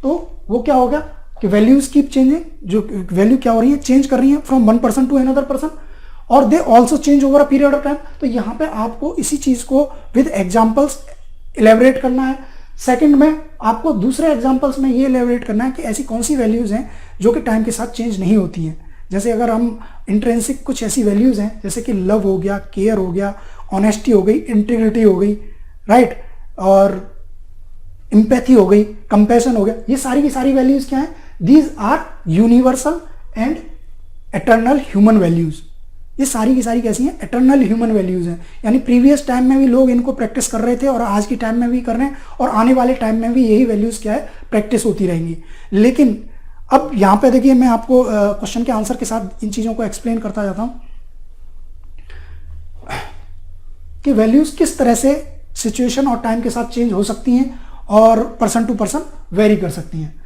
तो वो क्या होगा कि वैल्यूज कीप चेंजिंग, जो वैल्यू क्या हो रही है, चेंज कर रही है from one person to another person, और they also change over a period of time. तो यहाँ पे आपको इसी चीज को विद एग्जाम्पल्स इलेबरेट करना है। सेकंड में आपको दूसरे एग्जाम्पल्स में ये इलेबरेट करना है कि ऐसी कौन सी वैल्यूज हैं जो कि टाइम के साथ चेंज नहीं होती हैं। जैसे अगर हम इंट्रिंसिक कुछ ऐसी वैल्यूज हैं जैसे कि लव हो गया, केयर हो गया, ऑनेस्टी हो गई, इंटीग्रिटी हो गई, राइट, और एम्पैथी हो गई, कंपैशन हो गया, ये सारी की सारी वैल्यूज क्या हैं, these are universal and eternal human values. ये सारी की सारी कैसी हैं, एटर्नल ह्यूमन वैल्यूज हैं। यानी प्रीवियस टाइम में भी लोग इनको प्रैक्टिस कर रहे थे और आज की टाइम में भी कर रहे हैं और आने वाले टाइम में भी यही वैल्यूज क्या है, प्रैक्टिस होती रहेंगी। लेकिन अब यहाँ पे देखिए मैं आपको क्वेश्चन के आंसर के साथ इन चीजों को एक्सप्लेन करता जाता हूं कि वैल्यूज किस तरह से सिचुएशन और टाइम के साथ चेंज हो सकती हैं और पर्सन टू पर्सन वेरी कर सकती हैं।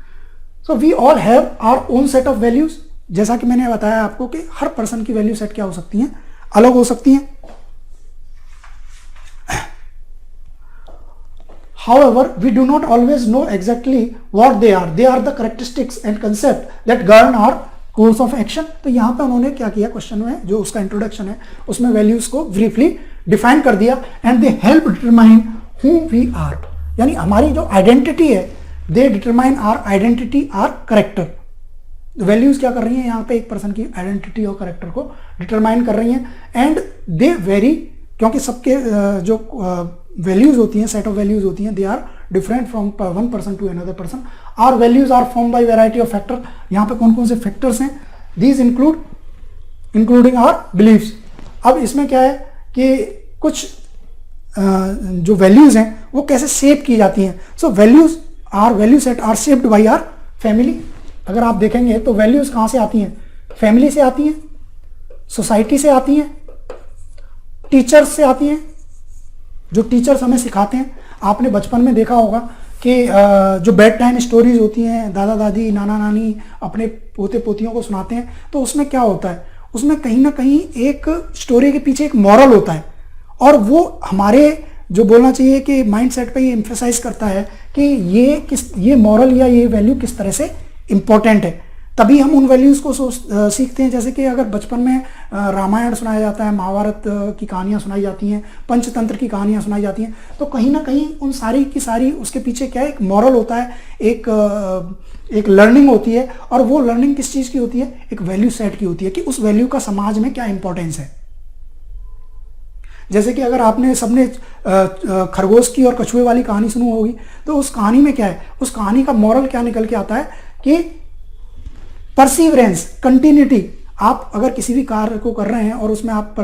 So we all have our own set of values. जैसा कि मैंने बताया आपको कि हर पर्सन की वैल्यू सेट क्या हो सकती हैं, अलग हो सकती हैं। However, we do not always know exactly what they are. They are the characteristics and concept that govern our course of action. तो यहाँ पे उन्होंने क्या किया, क्वेश्चन में जो उसका इंट्रोडक्शन है उसमें वैल्यूज को ब्रीफली डिफाइन कर दिया। And they help determine who we are, यानी हमारी जो आइडेंटिटी है, they determine our identity, our character. Values क्या कर रही हैं यहाँ पे, एक पर्सन की आइडेंटिटी और करेक्टर को डिटरमाइन कर रही हैं। एंड दे वेरी, क्योंकि सबके जो वैल्यूज होती हैं, सेट ऑफ वैल्यूज होती हैं, they are different from one person to another person. Are values are form by variety of factor. यहाँ पे कौन कौन से फैक्टर्स हैं, दीज इंक्लूडिंग आर बिलीव्स। अब इसमें क्या है कि कुछ जो वैल्यूज हैं वो कैसे शेप की जाती हैं। So values are, value set are shaped by our family. अगर आप देखेंगे तो वैल्यूज कहाँ से आती हैं, फैमिली से आती हैं, सोसाइटी से आती हैं, टीचर्स से आती हैं। जो टीचर्स हमें सिखाते हैं, आपने बचपन में देखा होगा कि जो बेड टाइम स्टोरीज होती हैं, दादा दादी नाना नानी अपने पोते पोतियों को सुनाते हैं, तो उसमें क्या होता है, उसमें कहीं ना कहीं एक स्टोरी के पीछे एक मॉरल होता है। और वो हमारे जो बोलना चाहिए कि माइंड सेट पर ये एम्फेसाइज करता है कि ये मॉरल या ये वैल्यू किस तरह से इंपॉर्टेंट है। तभी हम उन वैल्यूज को सीखते हैं। जैसे कि अगर बचपन में रामायण सुनाया जाता है, महाभारत की कहानियां सुनाई जाती हैं, पंचतंत्र की कहानियां सुनाई जाती हैं, तो कहीं ना कहीं उन सारी की सारी उसके पीछे क्या है, एक मॉरल होता है, एक लर्निंग होती है। और वो लर्निंग किस चीज़ की होती है, एक वैल्यू सेट की होती है कि उस वैल्यू का समाज में क्या इंपॉर्टेंस है। जैसे कि अगर आपने सबने खरगोश की और कछुए वाली कहानी सुनी होगी, तो उस कहानी में क्या है, उस कहानी का मॉरल क्या निकल के आता है कि परसिवरेंस, कंटिन्यूटी। आप अगर किसी भी कार्य को कर रहे हैं और उसमें आप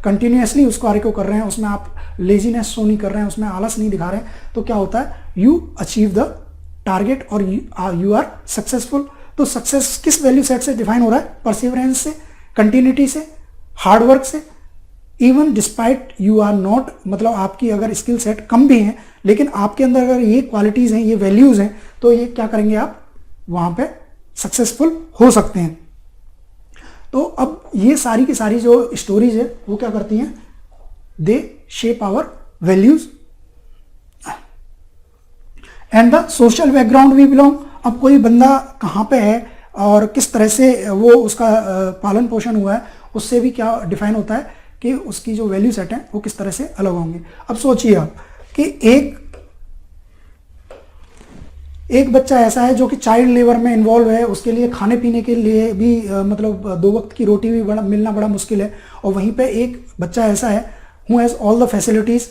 कंटिन्यूसली उस कार्य को कर रहे हैं, उसमें आप लेजीनेस शो नहीं कर रहे हैं, उसमें आलस नहीं दिखा रहे हैं, तो क्या होता है, यू अचीव द टारगेट और यू आर सक्सेसफुल। तो सक्सेस किस वैल्यू सेट से डिफाइन हो रहा है, परसिवरेंस से, कंटिन्यूटी से, हार्डवर्क से। Even despite you are not, मतलब आपकी अगर स्किल सेट कम भी हैं लेकिन आपके अंदर अगर ये क्वालिटीज हैं, ये वैल्यूज हैं, तो ये क्या करेंगे, आप वहां पे सक्सेसफुल हो सकते हैं। तो अब ये सारी की सारी जो स्टोरीज है वो क्या करती हैं, they shape our values. And the social background we belong. अब कोई बंदा कहाँ पे है और किस तरह से वो उसका पालन पोषण हुआ है, उससे भी क्या डिफाइन होता है कि उसकी जो वैल्यू सेट है वो किस तरह से अलग होंगे। अब सोचिए आप कि एक बच्चा ऐसा है जो कि चाइल्ड लेबर में इन्वॉल्व है, उसके लिए खाने पीने के लिए भी मतलब 2 वक्त की रोटी भी मिलना बड़ा मुश्किल है, और वहीं पे एक बच्चा ऐसा है who has all the facilities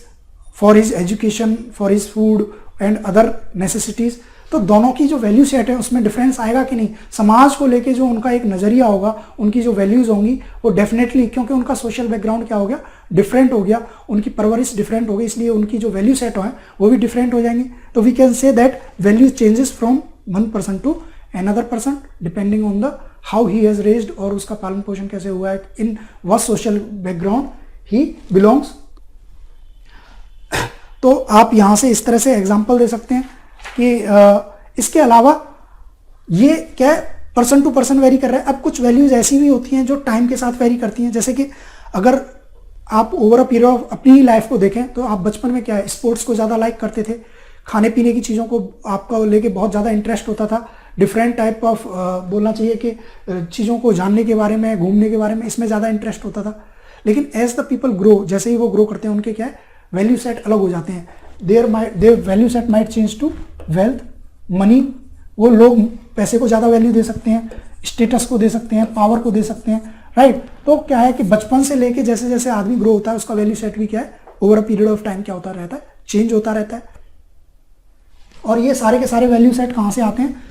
for his education, for his food and other necessities. तो दोनों की जो वैल्यू सेट है उसमें डिफरेंस आएगा कि नहीं? समाज को लेके जो उनका एक नज़रिया होगा, उनकी जो वैल्यूज़ होंगी वो डेफिनेटली, क्योंकि उनका सोशल बैकग्राउंड क्या हो गया, डिफरेंट हो गया, उनकी परवरिश डिफरेंट हो गई, इसलिए उनकी जो वैल्यू सेट है वो भी डिफरेंट हो जाएंगे। तो we can say that value changes from one person to another person depending on the how he has raised, और उसका पालन पोषण कैसे हुआ है, in what social background he belongs. तो आप यहाँ से इस तरह से एग्जाम्पल दे सकते हैं कि इसके अलावा ये क्या है, पर्सन टू पर्सन वेरी कर रहा है। अब कुछ वैल्यूज ऐसी भी होती हैं जो टाइम के साथ वेरी करती हैं, जैसे कि अगर आप ओवर अ पीरियड ऑफ अपनी लाइफ को देखें तो आप बचपन में क्या है, स्पोर्ट्स को ज़्यादा लाइक करते थे, खाने पीने की चीज़ों को आपका लेके बहुत ज़्यादा इंटरेस्ट होता था, डिफरेंट टाइप ऑफ बोलना चाहिए कि चीज़ों को जानने के बारे में, घूमने के बारे में, इसमें ज़्यादा इंटरेस्ट होता था। लेकिन एज द पीपल ग्रो, जैसे ही वो ग्रो करते हैं उनके क्या है, वैल्यू सेट अलग हो जाते हैं। Their value set might change to wealth, money. वो लोग पैसे को ज़्यादा वैल्यू दे सकते हैं, स्टेटस को दे सकते हैं, पावर को दे सकते हैं, राइट। तो क्या है कि बचपन से लेके जैसे जैसे आदमी ग्रो होता है उसका वैल्यू सेट भी क्या है, over a period of time क्या होता रहता है, चेंज होता रहता है। और ये सारे के सारे वैल्यू सेट कहाँ से आते हैं?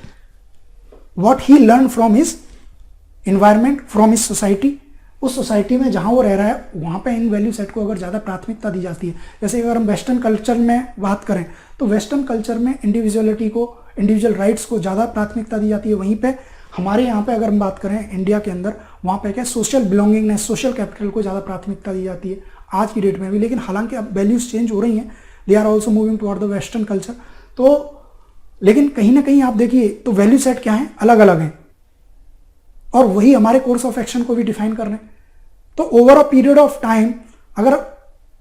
What he learn from his environment, from his society. उस सोसाइटी में जहाँ वो रह रहा है वहाँ पे इन वैल्यू सेट को अगर ज़्यादा प्राथमिकता दी जाती है। जैसे अगर हम वेस्टर्न कल्चर में बात करें तो वेस्टर्न कल्चर में इंडिविजुअलिटी को, इंडिविजुअल राइट्स को ज़्यादा प्राथमिकता दी जाती है। वहीं पे हमारे यहाँ पे अगर हम बात करें इंडिया के अंदर, वहाँ पे क्या सोशल बिलोंगिंगनेस, सोशल कैपिटल को ज़्यादा प्राथमिकता दी जाती है आज की डेट में भी। लेकिन हालांकि अब वैल्यूज़ चेंज हो रही हैं, they are also moving toward the western culture. तो लेकिन कहीं ना कहीं आप देखिए तो वैल्यू सेट क्या है, अलग अलग हैं, और वही हमारे कोर्स ऑफ एक्शन को भी डिफाइन कर रहे हैं। तो over a period of time, अगर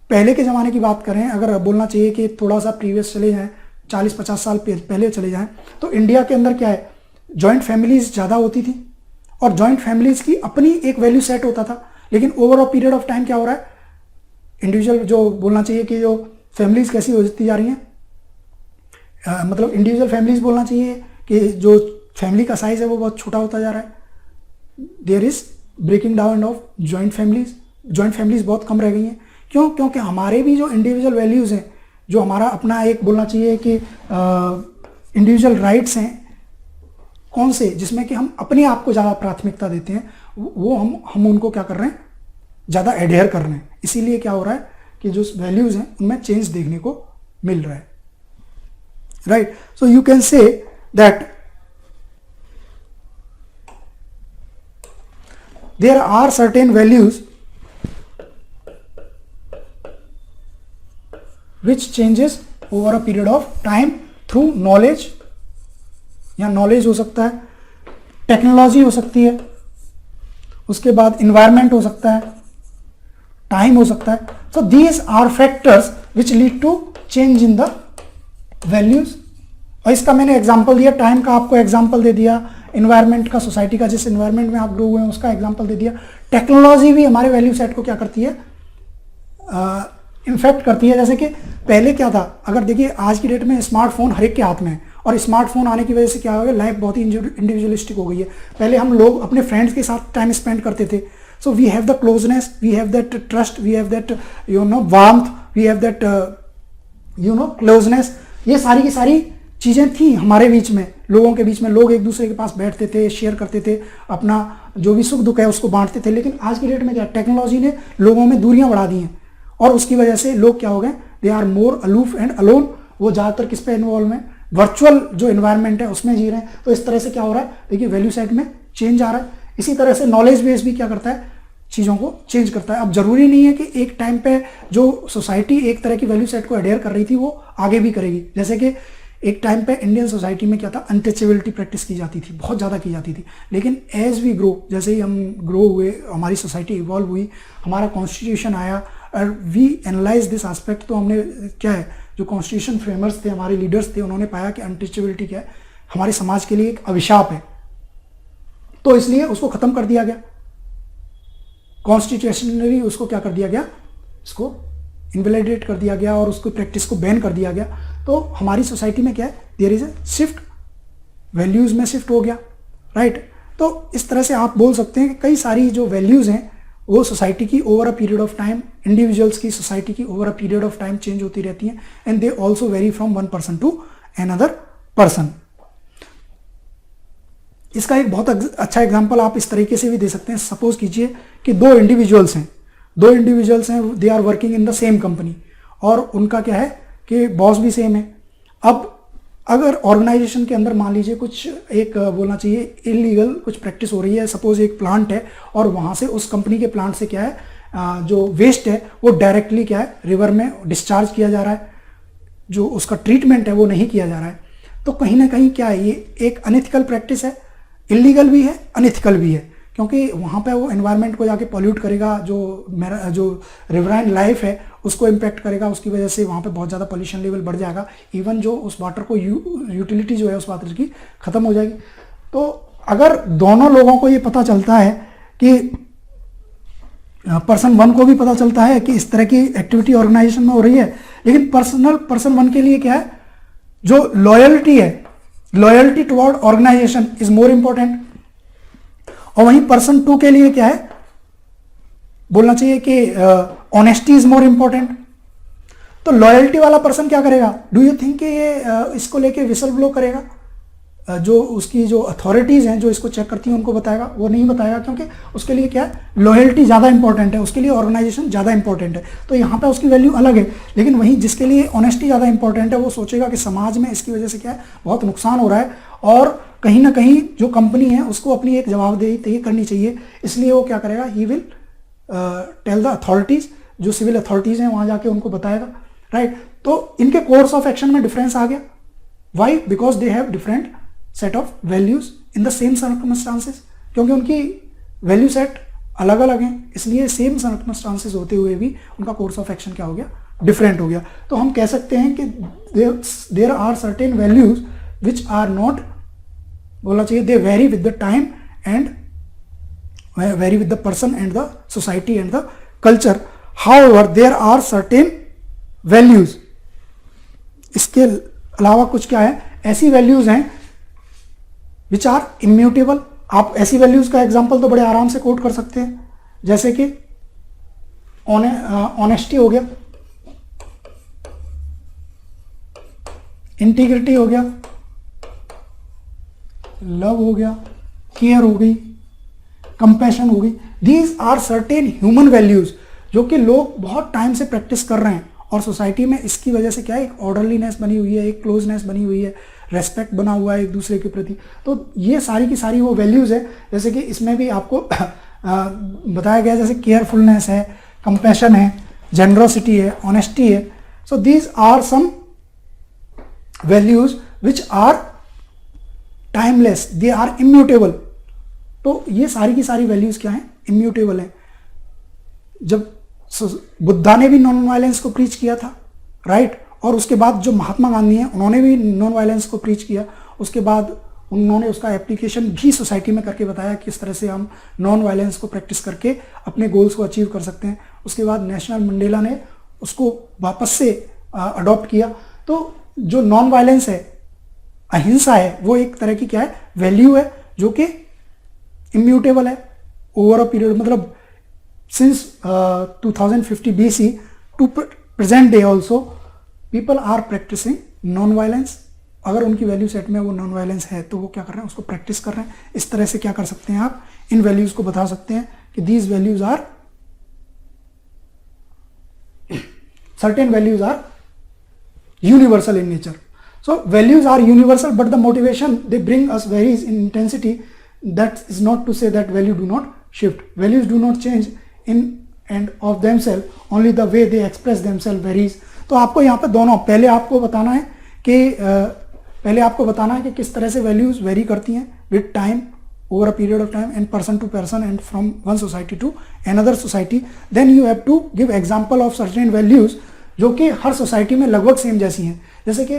पहले के ज़माने की बात करें, अगर बोलना चाहिए कि थोड़ा सा प्रीवियस चले जाएं, 40-50 साल पहले चले जाएं, तो इंडिया के अंदर क्या है, जॉइंट फैमिलीज ज़्यादा होती थी और जॉइंट फैमिलीज की अपनी एक वैल्यू सेट होता था। लेकिन over a period of time क्या हो रहा है, इंडिविजुअल जो बोलना चाहिए कि जो फैमिलीज कैसी होती जा रही हैं, मतलब इंडिविजुअल फैमिलीज बोलना चाहिए कि जो फैमिली का साइज है वो बहुत छोटा होता जा रहा है। There is breaking down of joint families, joint families बहुत कम रह गई हैं। क्यों? क्योंकि हमारे भी जो इंडिविजुअल वैल्यूज़ हैं, जो हमारा अपना एक बोलना चाहिए कि इंडिविजुअल राइट्स हैं, कौन से, जिसमें कि हम अपने आप को ज़्यादा प्राथमिकता देते हैं, वो हम उनको क्या कर रहे हैं, ज़्यादा एडहेयर कर रहे हैं। इसीलिए क्या हो रहा है कि जो वैल्यूज़ हैं उनमें चेंज देखने को मिल रहा है, right. So you can say that there are certain values which changes over a period of time through knowledge, या नॉलेज हो सकता है, टेक्नोलॉजी हो सकती है, उसके बाद इन्वायरमेंट हो सकता है, टाइम हो सकता है। So these are factors which lead to change in the values. और इसका मैंने एग्जांपल दिया, टाइम का आपको एग्जांपल दे दिया, इन्वायरमेंट का, सोसाइटी का, जिस इन्वायरमेंट में आप ग्रो हुए हैं उसका एग्जांपल दे दिया। टेक्नोलॉजी भी हमारे वैल्यू सेट को क्या करती है, इन्फेक्ट करती है। जैसे कि पहले क्या था, अगर देखिए आज की डेट में स्मार्टफोन हर एक के हाथ में है, और स्मार्टफोन आने की वजह से क्या हो गया, लाइफ बहुत ही इंडिविजुअलिस्टिक हो गई है। पहले हम लोग अपने फ्रेंड्स के साथ टाइम स्पेंड करते थे, so we have the closeness, we have that trust, we have that warmth, we have that closeness. ये सारी की सारी चीज़ें थी हमारे बीच में, लोगों के बीच में। लोग एक दूसरे के पास बैठते थे, शेयर करते थे, अपना जो भी सुख दुख है उसको बांटते थे। लेकिन आज की डेट में क्या, टेक्नोलॉजी ने लोगों में दूरियां बढ़ा दी हैं, और उसकी वजह से लोग क्या हो गए, they are more aloof and alone. वो ज़्यादातर किस पे इन्वॉल्व है, वर्चुअल जो इन्वायरमेंट है उसमें जी रहे हैं। तो इस तरह से क्या हो रहा है, देखिए वैल्यू सेट में चेंज आ रहा है। इसी तरह से नॉलेज बेस भी क्या करता है, चीज़ों को चेंज करता है। अब जरूरी नहीं है कि एक टाइम पे जो सोसाइटी एक तरह की वैल्यू सेट को एडेयर कर रही थी वो आगे भी करेगी। जैसे कि एक टाइम पे इंडियन सोसाइटी में क्या था, अनटचेबिलिटी प्रैक्टिस की जाती थी, बहुत ज़्यादा की जाती थी। लेकिन एज वी ग्रो, जैसे ही हम ग्रो हुए, हमारी सोसाइटी इवॉल्व हुई, हमारा कॉन्स्टिट्यूशन आया, वी एनालाइज दिस एस्पेक्ट, तो हमने क्या है, जो कॉन्स्टिट्यूशन फ्रेमर्स थे, हमारे लीडर्स थे, उन्होंने पाया कि अनटचेबिलिटी क्या है, हमारे समाज के लिए एक अभिशाप है, तो इसलिए उसको खत्म कर दिया गया, कॉन्स्टिट्यूशनली उसको क्या कर दिया गया, इसको इनवैलिडेट कर दिया गया और उसको प्रैक्टिस को बैन कर दिया गया। तो हमारी सोसाइटी में क्या है, there is a shift, values में शिफ्ट हो गया, राइट। तो इस तरह से आप बोल सकते हैं कि कई सारी जो वैल्यूज हैं वो सोसाइटी की over a period of time, individuals की, सोसाइटी की over a period of time change होती रहती हैं, and they also vary from one person to another person. इसका एक बहुत अच्छा एग्जांपल आप इस तरीके से भी दे सकते हैं। सपोज कीजिए कि दो इंडिविजुअल्स हैं, they are working in the same company, और उनका क्या है कि बॉस भी सेम है। अब अगर ऑर्गेनाइजेशन के अंदर मान लीजिए कुछ एक बोलना चाहिए इलीगल कुछ प्रैक्टिस हो रही है, सपोज एक प्लांट है और वहाँ से उस कंपनी के प्लांट से क्या है जो वेस्ट है वो डायरेक्टली क्या है रिवर में डिस्चार्ज किया जा रहा है, जो उसका ट्रीटमेंट है वो नहीं किया जा रहा है। तो कहीं ना कहीं क्या है, ये एक अनएथिकल प्रैक्टिस है, इलीगल भी है, अनएथिकल भी है, क्योंकि वहाँ पे वो एनवायरनमेंट को जाके पॉल्यूट करेगा, जो रिवराइन लाइफ है उसको इम्पैक्ट करेगा, उसकी वजह से वहाँ पे बहुत ज़्यादा पॉल्यूशन लेवल बढ़ जाएगा, इवन जो उस वाटर को यूटिलिटी जो है उस वाटर की ख़त्म हो जाएगी। तो अगर दोनों लोगों को ये पता चलता है कि पर्सन वन को भी पता चलता है कि इस तरह की एक्टिविटी ऑर्गेनाइजेशन में हो रही है, लेकिन पर्सन वन के लिए क्या है, जो लॉयल्टी है, loyalty toward organization is more important, और वहीं पर्सन टू के लिए क्या है, बोलना चाहिए कि ऑनेस्टी इज मोर इंपॉर्टेंट। तो लॉयल्टी वाला पर्सन क्या करेगा, डू यू थिंक कि ये इसको लेके विसल ब्लो करेगा, जो उसकी जो अथॉरिटीज हैं जो इसको चेक करती हैं उनको बताएगा? वो नहीं बताएगा, क्योंकि उसके लिए क्या है, लॉयल्टी ज़्यादा इंपॉर्टेंट है, उसके लिए ऑर्गेनाइजेशन ज़्यादा इंपॉर्टेंट है। तो यहाँ पे उसकी वैल्यू अलग है, लेकिन वहीं जिसके लिए ऑनेस्टी ज़्यादा इंपॉर्टेंट है वो सोचेगा कि समाज में इसकी वजह से क्या है, बहुत नुकसान हो रहा है, और कहीं ना कहीं जो कंपनी है उसको अपनी एक जवाबदेही तय करनी चाहिए, इसलिए वो क्या करेगा, he will tell the authorities, जो सिविल अथॉरिटीज हैं वहाँ जाके उनको बताएगा, राइट। तो इनके कोर्स ऑफ एक्शन में डिफरेंस आ गया, why, because they have different set of values in the same circumstances, क्योंकि उनकी वैल्यू सेट अलग अलग हैं, इसलिए सेम सर्कमस्टांसेस होते हुए भी उनका कोर्स ऑफ एक्शन क्या हो गया, डिफरेंट हो गया। तो हम कह सकते हैं कि there are certain values which are not, बोलना चाहिए, they vary with the time and vary with the person and the society and the culture. However there are certain values, इसके अलावा कुछ क्या है, ऐसी वैल्यूज हैं विच आर इम्यूटेबल। आप ऐसी वैल्यूज का एग्जांपल तो बड़े आराम से कोट कर सकते हैं, जैसे कि ऑनेस्टी हो गया, इंटीग्रिटी हो गया, लव हो गया, केयर हो गई, कंपैशन हो गई। These are certain human values जो कि लोग बहुत टाइम से प्रैक्टिस कर रहे हैं, और सोसाइटी में इसकी वजह से क्या है, एक ऑर्डरलीनेस बनी हुई है, एक क्लोजनेस बनी हुई है, रेस्पेक्ट बना हुआ है एक दूसरे के प्रति। तो ये सारी की सारी वो वैल्यूज है, जैसे कि इसमें भी आपको बताया गया, जैसे केयरफुलनेस है, कंपैशन है, जेनरोसिटी है, ऑनेस्टी है। So these are some values which are timeless, they are immutable. तो ये सारी की सारी वैल्यूज क्या हैं, इम्यूटेबल है। जब बुद्धा ने भी नॉन वायलेंस को प्रीच किया था, राइट, और उसके बाद जो महात्मा गांधी हैं उन्होंने भी नॉन वायलेंस को प्रीच किया, उसके बाद उन्होंने उसका एप्लीकेशन भी सोसाइटी में करके बताया किस तरह से हम नॉन वायलेंस को प्रैक्टिस करके अपने गोल्स को अचीव कर सकते हैं। उसके बाद नेशनल मंडेला ने उसको वापस से अडॉप्ट किया। तो जो नॉन वायलेंस है, अहिंसा है, वो एक तरह की क्या है, वैल्यू है जो कि इम्यूटेबल है ओवर अ पीरियड, मतलब since 2050 BC to present day also people are practicing non-violence। अगर उनकी वैल्यू सेट में वो नॉन वायलेंस है तो वो क्या कर रहे हैं, उसको प्रैक्टिस कर रहे हैं। इस तरह से क्या कर सकते हैं, आप इन वैल्यूज को बता सकते हैं कि these values are, certain values are universal in nature. So values are universal but the motivation they bring us varies in intensity. That is not to say that value do not shift, values do not change in and of themselves, only the way they express themselves varies। तो आपको यहाँ पे दोनों, पहले आपको बताना है कि किस तरह से वैल्यूज वेरी करती हैं with time over a period of time and person to person and from one society to another society, then you have to give example of certain values जो कि हर सोसाइटी में लगभग सेम जैसी हैं. जैसे कि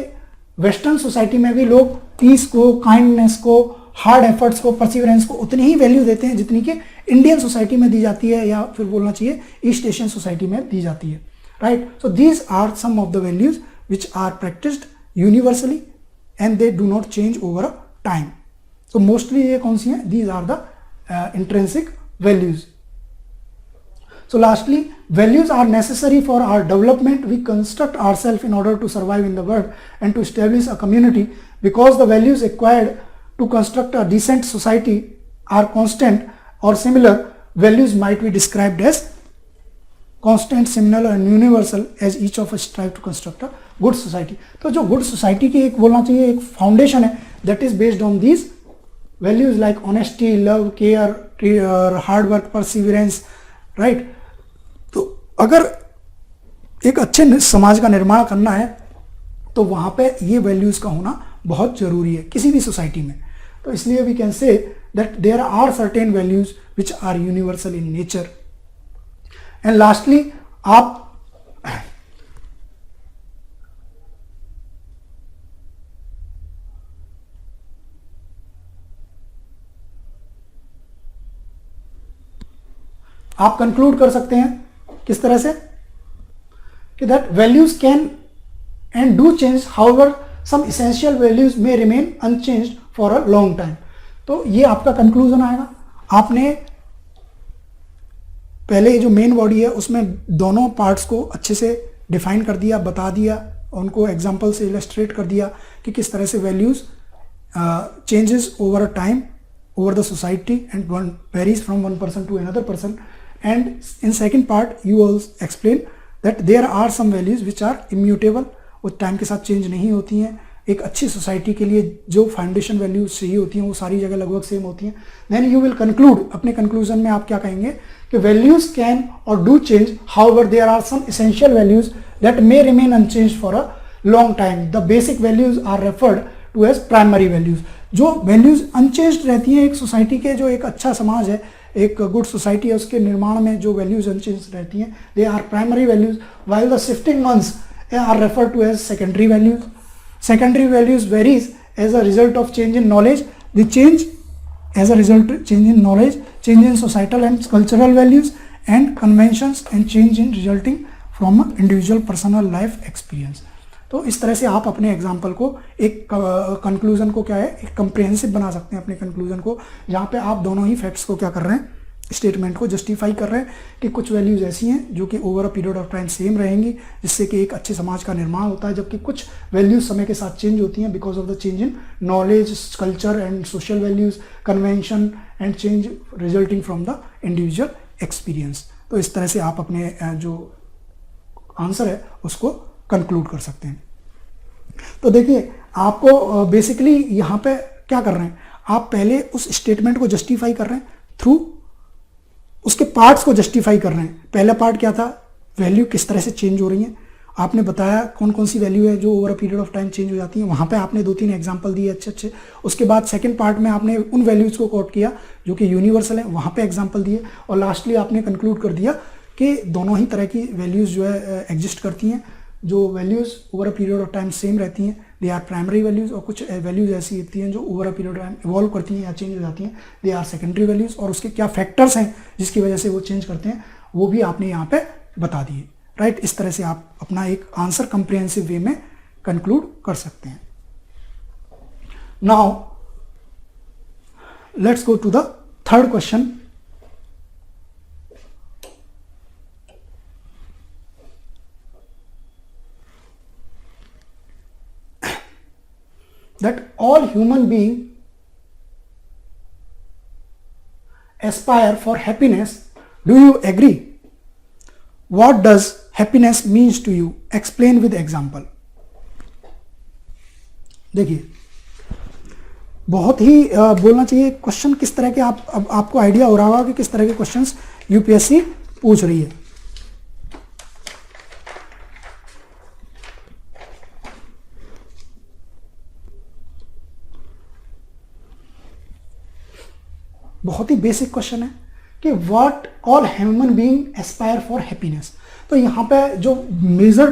वेस्टर्न सोसाइटी में भी लोग पीस को, काइंडनेस को, हार्ड एफर्ट्स को, परसिवरेंस को उतनी ही वैल्यू देते हैं जितनी कि इंडियन सोसाइटी में दी जाती है, या फिर बोलना चाहिए ईस्ट एशियन सोसाइटी में दी जाती है. Right. So these are some of the values which are practised universally and they do not change over a time. So mostly ये कौन सी हैं? These are the intrinsic values. So lastly, values are necessary for our development. We construct ourselves in order to survive in the world and to establish a community. Because the values required to construct a decent society are constant or similar, values might be described as constant, similar and universal as each of us strive to construct a good society. तो जो good society की एक बोलना चाहिए एक foundation है, that is based on these values like honesty, love, care, hard work, perseverance. Right. तो अगर एक अच्छे समाज का निर्माण करना है तो वहां पे ये वैल्यूज का होना बहुत जरूरी है किसी भी सोसाइटी में. तो इसलिए we can say that there are certain values which are universal in nature. And lastly आप कंक्लूड कर सकते हैं किस तरह से कि that values can and do change, however some essential values may remain unchanged for a long time. तो ये आपका कंक्लूजन आएगा. आपने पहले जो मेन बॉडी है उसमें दोनों पार्ट्स को अच्छे से डिफाइन कर दिया, बता दिया, उनको एग्जांपल से इलस्ट्रेट कर दिया कि किस तरह से values changes over a time over the society and one varies from one person to another person. And in second part you also explain that there are some values which are immutable, वो time के साथ change नहीं होती हैं. एक अच्छी society के लिए जो फाउंडेशन वैल्यूज चाहिए होती हैं वो सारी जगह लगभग सेम होती हैं. देन यू विल कंक्लूड, अपने कंक्लूजन में आप क्या कहेंगे कि वैल्यूज कैन और do change, however there are some essential values that may remain unchanged for a long time. The basic values are referred to as primary values. जो values unchanged रहती हैं एक सोसाइटी के, जो एक अच्छा समाज है, एक गुड सोसाइटी है, उसके निर्माण में जो वैल्यूज अनचेंज्ड रहती हैं they are primary values, while the shifting ones are referred to as secondary values. Secondary values varies as a result of change in knowledge. The change as a result change in knowledge, change in societal and cultural values and conventions and change in resulting from a individual personal life experience. तो इस तरह से आप अपने example को एक conclusion को क्या है एक कंप्रिहेंसिव बना सकते हैं अपने कंक्लूजन को, जहाँ पे आप दोनों ही फैक्ट्स को क्या कर रहे हैं, स्टेटमेंट को जस्टिफाई कर रहे हैं कि कुछ वैल्यूज ऐसी हैं जो कि over a period of time same रहेंगी, जिससे कि एक अच्छे समाज का निर्माण होता है, जबकि कुछ वैल्यूज समय के साथ चेंज होती हैं because of the change in knowledge, culture and social values, convention and change resulting from the individual experience. तो इस तरह से आप अपने जो आंसर है उसको कंक्लूड कर सकते हैं. तो देखिए आपको बेसिकली यहाँ पे क्या कर रहे हैं, आप पहले उस स्टेटमेंट को जस्टिफाई कर रहे हैं थ्रू उसके पार्ट्स को जस्टिफाई कर रहे हैं. पहला पार्ट क्या था, वैल्यू किस तरह से चेंज हो रही है. आपने बताया कौन कौन सी वैल्यू है जो over a period of time change हो जाती है, वहाँ पे आपने 2-3 एग्जांपल दिए अच्छे. उसके बाद सेकंड पार्ट में आपने उन वैल्यूज़ को कोट किया जो कि यूनिवर्सल है, वहाँ पे एग्जांपल दिए, और लास्टली आपने कंक्लूड कर दिया कि दोनों ही तरह की वैल्यूज़ जो है एग्जिस्ट करती हैं. जो values over a period of time same रहती हैं दे आर प्राइमरी वैल्यूज़, और कुछ वैल्यूज़ ऐसी होती हैं जो over a period of time evolve करती हैं या चेंज हो जाती हैं, दे आर सेकेंडरी वैल्यूज़. और उसके क्या फैक्टर्स हैं जिसकी वजह से वो चेंज करते हैं वो भी आपने यहाँ पे बता दिए. राइट. इस तरह से आप अपना एक आंसर कंप्रिहेंसिव वे में कंक्लूड कर सकते हैं. Now let's go to the third question. That all human beings aspire for happiness. Do you agree? What does happiness means to you? Explain with example. देखिए बहुत ही बोलना चाहिए क्वेश्चन किस तरह के आपको आइडिया हो रहा होगा कि किस तरह के क्वेश्चंस यूपीएससी पूछ रही है. बहुत ही बेसिक क्वेश्चन है कि what all human being aspire for happiness. तो यहाँ पे जो मेजर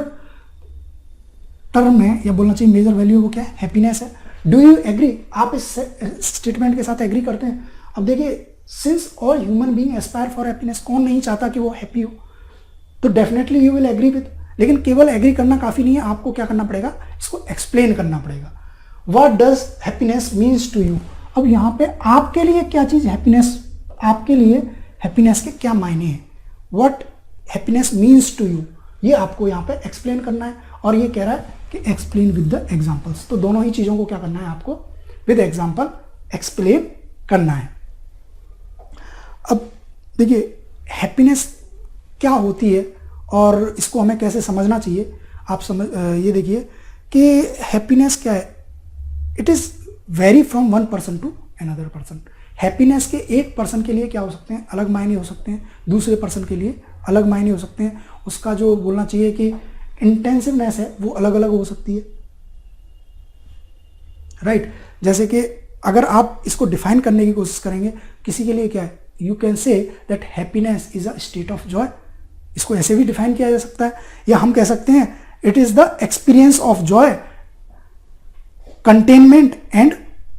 टर्म है या बोलना चाहिए मेजर वैल्यू वो क्या है, हैप्पीनेस है। डू यू एग्री, आप इस स्टेटमेंट के साथ एग्री करते हैं? अब देखिए, since all human being aspire for happiness, कौन नहीं चाहता कि वो हैप्पी हो, तो definitely you will agree with. लेकिन केवल एग्री करना काफी नहीं है, आपको क्या करना पड़ेगा, इसको एक्सप्लेन करना पड़ेगा। What does happiness means to you. अब यहाँ पे आपके लिए क्या चीज हैप्पीनेस, आपके लिए हैप्पीनेस के क्या मायने हैं, what happiness means to you, ये आपको यहाँ पे एक्सप्लेन करना है। और ये कह रहा है कि एक्सप्लेन विद द एग्जाम्पल्स, तो दोनों ही चीजों को क्या करना है, आपको विद एग्जाम्पल एक्सप्लेन करना है। अब देखिए, हैप्पीनेस क्या होती है और इसको हमें कैसे समझना चाहिए, आप समझ ये देखिए कि हैप्पीनेस क्या है, it is very from one person to another person. Happiness के एक पर्सन के लिए क्या हो सकते हैं, अलग मायने हो सकते हैं, दूसरे पर्सन के लिए अलग मायने हो सकते हैं, उसका जो बोलना चाहिए कि इंटेंसिवनेस है वो अलग अलग हो सकती है, राइट। जैसे कि अगर आप इसको डिफाइन करने की कोशिश करेंगे, किसी के लिए क्या है, you can say that happiness is a state of Joy, इसको ऐसे भी डिफाइन किया जा सकता है। या हम कह सकते हैं it is the experience of Joy, containment and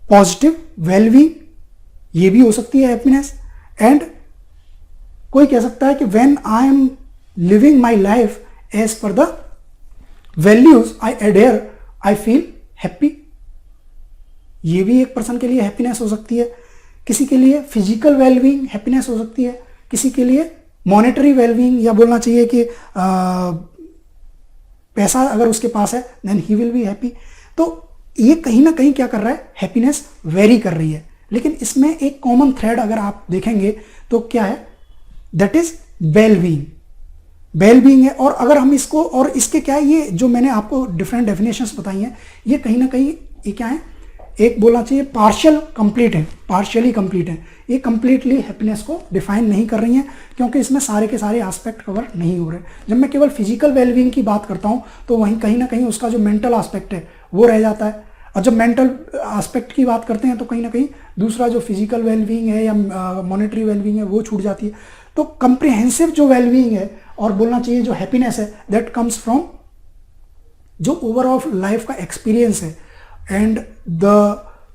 positive wellbeing, ये भी हो सकती है हैप्पीनेस। एंड कोई कह सकता है कि when I am living my life as per the values I adhere I feel happy, ये भी एक पर्सन के लिए हैप्पीनेस हो सकती है। किसी के लिए फिजिकल वेलबींग हैप्पीनेस हो सकती है, किसी के लिए मॉनेटरी वेलबींग, या बोलना चाहिए कि पैसा अगर उसके पास है then he will be happy. तो ये कहीं ना कहीं क्या कर रहा है, हैप्पीनेस वेरी कर रही है। लेकिन इसमें एक कॉमन थ्रेड अगर आप देखेंगे तो क्या है, दैट इज वेलबींग, वेलबींग है। और अगर हम इसको, और इसके क्या है, ये जो मैंने आपको डिफरेंट डेफिनेशंस बताई हैं, ये कहीं ना कहीं ये क्या है, एक बोलना चाहिए पार्शियल कंप्लीट है, पार्शियली कंप्लीट है, ये कंप्लीटली हैप्पीनेस को डिफाइन नहीं कर रही हैं, क्योंकि इसमें सारे के सारे एस्पेक्ट कवर नहीं हो रहे। जब मैं केवल फिजिकल वेलबींग की बात करता हूं तो वहीं कहीं ना कहीं उसका जो मेंटल एस्पेक्ट है वो रह जाता है, और जब मेंटल एस्पेक्ट की बात करते हैं तो कहीं ना कहीं दूसरा जो फिजिकल वेलबींग है या मॉनेटरी वेलबींग है वो छूट जाती है। तो कंप्रिहेंसिव जो वेलबींग है और बोलना चाहिए जो हैप्पीनेस है, दैट कम्स फ्रॉम जो ओवरऑल लाइफ का एक्सपीरियंस है एंड द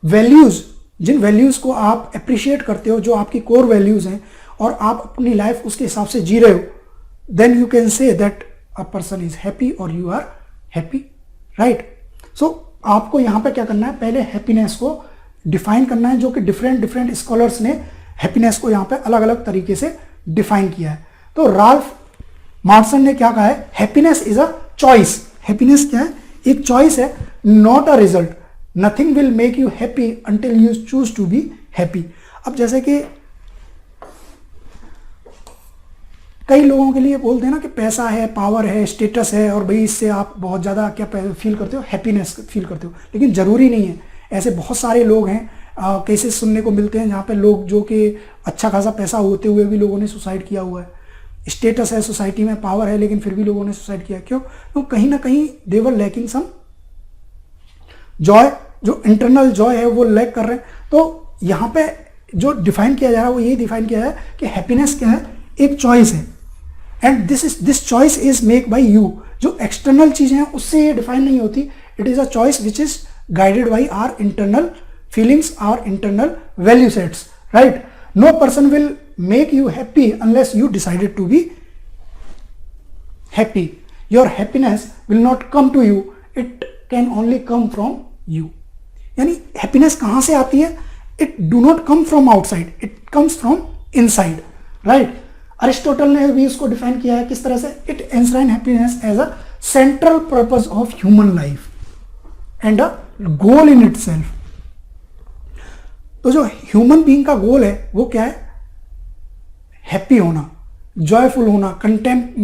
वैल्यूज, जिन वैल्यूज को आप अप्रिशिएट करते हो, जो आपकी कोर वैल्यूज हैं और आप अपनी लाइफ उसके हिसाब से जी रहे हो, then you can say that a person is happy और you are happy, right. So आपको यहां पे क्या करना है, पहले हैप्पीनेस को डिफाइन करना है, जो कि डिफरेंट स्कॉलर्स ने हैप्पीनेस को यहां पे अलग अलग तरीके से डिफाइन किया है। तो राल्फ मार्सन ने क्या कहा है, happiness is a choice. Happiness क्या है, एक चॉइस है, not a result. Nothing will make you happy until you choose to be happy. अब जैसे कि कई लोगों के लिए बोलते हैं ना कि पैसा है, पावर है, स्टेटस है, और भाई इससे आप बहुत ज़्यादा क्या फील करते हो, हैप्पीनेस फील करते हो। लेकिन ज़रूरी नहीं है, ऐसे बहुत सारे लोग हैं, केसेस सुनने को मिलते हैं जहाँ पे लोग जो कि अच्छा खासा पैसा होते हुए भी लोगों ने सुसाइड किया हुआ है, स्टेटस है सोसाइटी में, पावर है, लेकिन फिर भी लोगों ने सुसाइड किया। क्यों? तो कहीं ना कहीं दे वर लैकिंग सम जॉय, जो इंटरनल जॉय है वो लैक कर रहे हैं। तो यहाँ पे जो डिफाइन किया जा रहा है वो यही डिफाइन किया है कि हैप्पीनेस क्या है, एक चॉइस है, and this choice is make by you. जो एक्सटर्नल चीजें हैं उससे ये डिफाइन नहीं होती, it is a choice which is guided by our internal feelings, our internal value sets, right. No person will make you happy unless you decided to be happy. Your happiness will not come to you, it can only come from you. यानी happiness कहाँ से आती है? It do not come from outside, it comes from inside, right? Aristotle ने भी इसको define किया है किस तरह से, it enshrine happiness as a central purpose of human life and a goal in itself. तो जो ह्यूमन बीइंग का गोल है वो क्या है? हैप्पी होना, जॉयफुल होना, कंटेंट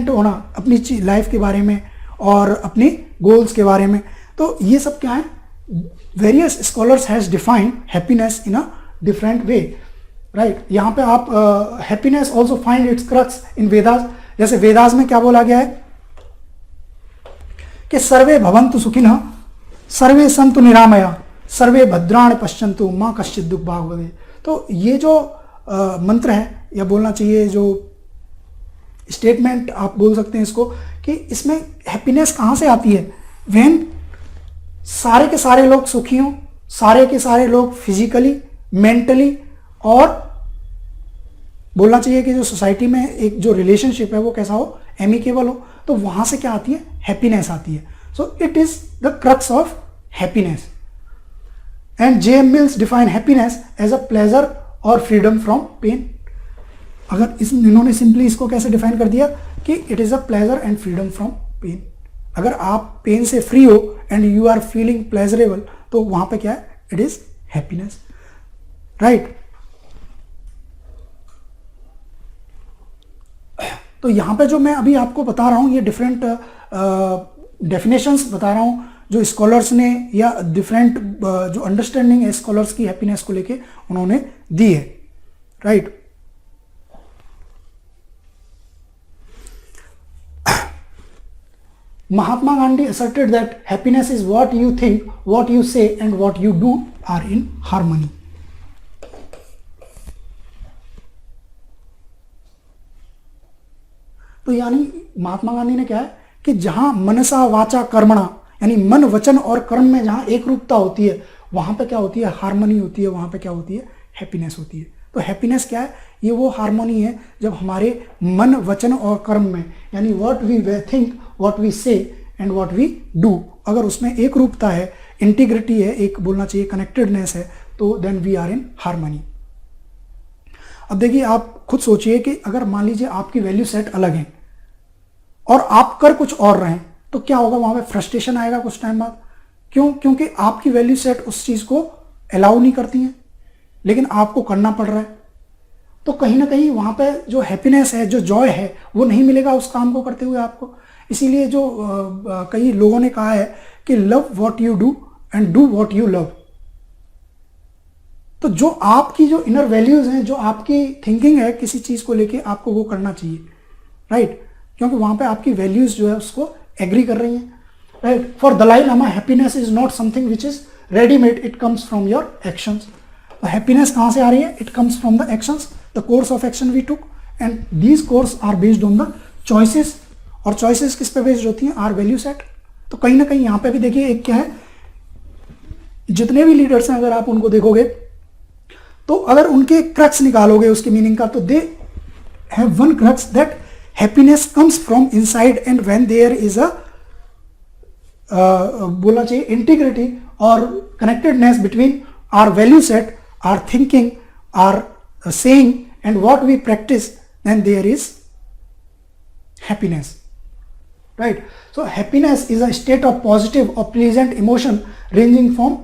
होना अपनी लाइफ के बारे में और अपनी गोल्स के बारे में। तो ये सब क्या है, various scholars has defined happiness in a different way, right. यहाँ पे आप happiness also find its crux in Vedas. जैसे वेदास में क्या बोला गया है कि सर्वे भवन्तु सुखिनः, सर्वे सन्तु निरामया, सर्वे भद्राणि पश्यन्तु माँ कश्चित् दुख भाग् भवेत्। तो ये जो मंत्र है, या बोलना चाहिए जो स्टेटमेंट आप बोल सकते हैं इसको, कि इसमें हैप्पीनेस कहाँ से आती है? व्हेन सारे के सारे लोग सुखी हों, सारे के सारे लोग फिजिकली, मेंटली, और बोलना चाहिए कि जो सोसाइटी में एक जो रिलेशनशिप है वो कैसा हो, एमिकेबल हो, तो वहां से क्या आती है? हैप्पीनेस आती है। So it is the crux of happiness. And J.M. Mills define happiness as a pleasure और फ्रीडम फ्रॉम पेन। अगर इन्होंने सिंपली इसको कैसे डिफाइन कर दिया कि it is a pleasure and freedom from pain. अगर आप पेन से फ्री हो and you are feeling pleasurable, तो वहां पे क्या है? It is happiness, right. तो यहां पे जो मैं अभी आपको बता रहा हूं, ये डिफरेंट डेफिनेशंस बता रहा हूं जो स्कॉलर्स ने, या डिफरेंट जो अंडरस्टैंडिंग है स्कॉलर्स की हैप्पीनेस को लेके उन्होंने दी है, right. Mahatma Gandhi asserted that happiness is what you think, what you say, and what you do are in harmony. तो यानी महात्मा गांधी ने क्या है कि जहां मनसा वाचा कर्मणा, यानी मन, वचन और कर्म में जहां एक रूपता होती है, वहां पे क्या होती है? हार्मनी होती है। वहां पे क्या होती है? हैप्पीनेस होती है। तो हैप्पीनेस क्या है? ये वो हार्मनी है जब हमारे मन, वचन और कर्म में, यानी what we think, what we say and what we do, अगर उसमें एक रूपता है, इंटीग्रिटी है, एक बोलना चाहिए कनेक्टेडनेस है, तो then we are in harmony. अब देखिए, आप खुद सोचिए कि अगर मान लीजिए आपकी वैल्यू सेट अलग है और आप कर कुछ और रहे हैं, तो क्या होगा? वहां पे फ्रस्ट्रेशन आएगा कुछ टाइम बाद। क्यों? क्योंकि आपकी वैल्यू सेट उस चीज को अलाउ नहीं करती है, लेकिन आपको करना पड़ रहा है। तो कहीं ना कहीं वहां पे जो हैप्पीनेस है, जो जॉय है, वो नहीं मिलेगा उस काम को करते हुए आपको। इसीलिए जो कई लोगों ने कहा है कि love what you do and do what you love. तो जो आपकी जो इनर वैल्यूज हैं, जो आपकी थिंकिंग है किसी चीज को लेके, आपको वो करना चाहिए, राइट। क्योंकि वहां पे आपकी वैल्यूज जो है उसको एग्री कर रही हैं, right. For Dalai Lama, happiness is not something which is readymade, it comes from your actions. तो हैप्पीनेस कहां से आ रही है? It comes from the actions, the course of action we took, and these course are based on the choices. और choices किस पे based होती हैं? Our value set. तो कहीं ना कहीं यहां पे भी देखिए एक क्या है, जितने भी लीडर्स हैं अगर आप उनको देखोगे, तो अगर उनके क्रक्स निकालोगे उसके मीनिंग का, तो they have one crux that happiness comes from inside, and when there is a बोलना चाहिए इंटीग्रिटी और connectedness between our value set, our thinking, our saying, and what we practice, then there is happiness, right? So happiness is a state of positive or pleasant emotion ranging from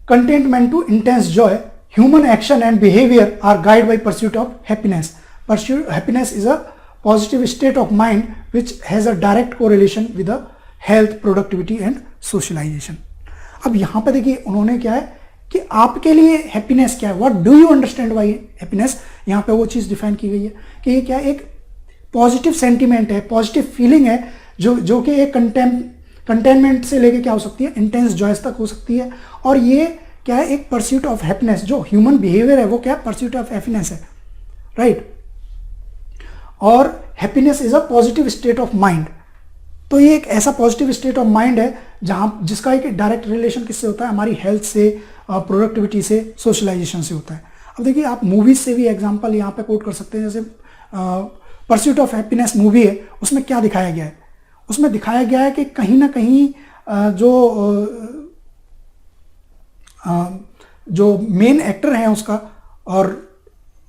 contentment to intense joy. Human action and behavior are guided by pursuit of happiness. Happiness is a positive state of mind which has a direct correlation with the health, productivity and socialization. अब यहाँ पे देखिए उन्होंने क्या है कि आपके लिए हैप्पीनेस क्या है, what do you understand bye happiness. यहाँ पे वो चीज़ डिफाइन की गई है कि ये क्या एक पॉजिटिव सेंटीमेंट है, पॉजिटिव फीलिंग है, जो कि एक कंटेनमेंट से लेके क्या हो सकती है, इंटेंस जॉयस तक हो सकती है। और ये क्या है, एक परस्यूट ऑफ हैप्पीनेस। जो ह्यूमन बिहेवियर है वो क्या है, परस्यूट ऑफ हैप्पीनेस है, राइट। और happiness is a positive state of mind. तो ये एक ऐसा पॉजिटिव स्टेट ऑफ माइंड है जिसका एक डायरेक्ट रिलेशन किससे होता है, हमारी हेल्थ से, प्रोडक्टिविटी से, सोशलाइजेशन से होता है। अब देखिए आप मूवीज से भी एग्जांपल यहाँ पे कोट कर सकते हैं। जैसे परस्यूट ऑफ हैप्पीनेस मूवी है, उसमें क्या दिखाया गया है? उसमें दिखाया गया है कि कहीं ना कहीं जो मेन एक्टर है उसका, और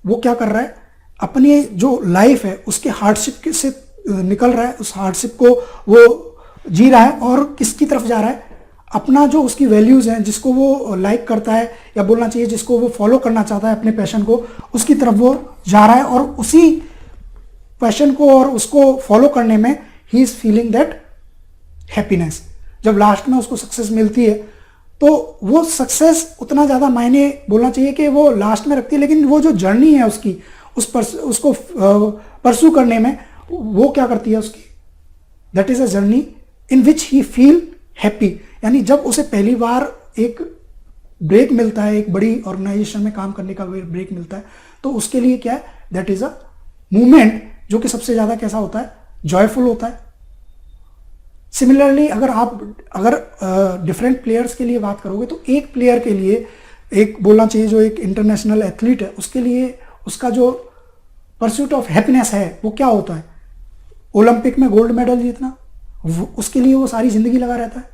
वो क्या कर रहा है, अपनी जो लाइफ है उसके हार्डशिप से निकल रहा है, उस हार्डशिप को वो जी रहा है, और किसकी तरफ जा रहा है, अपना जो उसकी वैल्यूज हैं, जिसको वो लाइक करता है, या बोलना चाहिए जिसको वो फॉलो करना चाहता है अपने पैशन को, उसकी तरफ वो जा रहा है। और उसी पैशन को और उसको फॉलो करने में he is feeling that happiness. जब लास्ट में उसको सक्सेस मिलती है, तो वो सक्सेस उतना ज़्यादा मायने बोलना चाहिए कि वो लास्ट में रखती है, लेकिन वो जो जर्नी है उसकी, उसको परस्यू करने में वो क्या करती है उसकी, that is a journey in which he feel happy. यानी जब उसे पहली बार एक ब्रेक मिलता है, एक बड़ी ऑर्गेनाइजेशन में काम करने का ब्रेक मिलता है, तो उसके लिए क्या है, दैट इज अ मूवमेंट जो कि सबसे ज्यादा कैसा होता है, जॉयफुल होता है। सिमिलरली अगर डिफरेंट प्लेयर्स के लिए बात करोगे तो एक प्लेयर के लिए एक बोलना चाहिए जो एक इंटरनेशनल एथलीट है उसके लिए उसका जो परस्यूट ऑफ हैप्पीनेस है वो क्या होता है, ओलंपिक में गोल्ड मेडल जीतना, उसके लिए वो सारी जिंदगी लगा रहता है।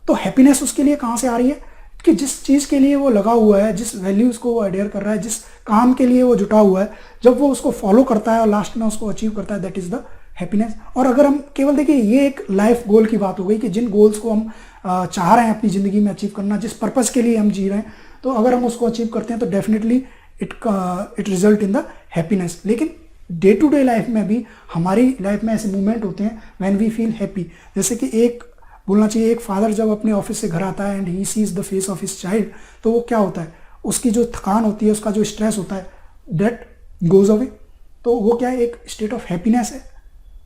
तो हैप्पीनेस उसके लिए कहां से आ रही है कि जिस चीज के लिए वो लगा हुआ है, जिस वैल्यूज को वो अडेयर कर रहा है, जिस काम के लिए वो जुटा हुआ है, जब वो उसको फॉलो करता है और लास्ट में उसको अचीव करता है, दैट इज द हैप्पीनेस। और अगर हम केवल देखिए, ये एक लाइफ गोल की बात हो गई कि जिन गोल्स को हम चाह रहे हैं अपनी जिंदगी में अचीव करना, जिस पर्पस के लिए हम जी रहे हैं, तो अगर हम उसको अचीव करते हैं तो definitely it result in the happiness. लेकिन डे टू डे लाइफ में भी हमारी लाइफ में ऐसे मूवमेंट होते हैं व्हेन वी फील हैप्पी। जैसे कि एक बोलना चाहिए, एक फादर जब अपने ऑफिस से घर आता है and he sees the face of his child, तो वो क्या होता है, उसकी जो थकान होती है, उसका जो स्ट्रेस होता है, दैट गोज अवे। तो वो क्या है, एक स्टेट ऑफ हैप्पीनेस है।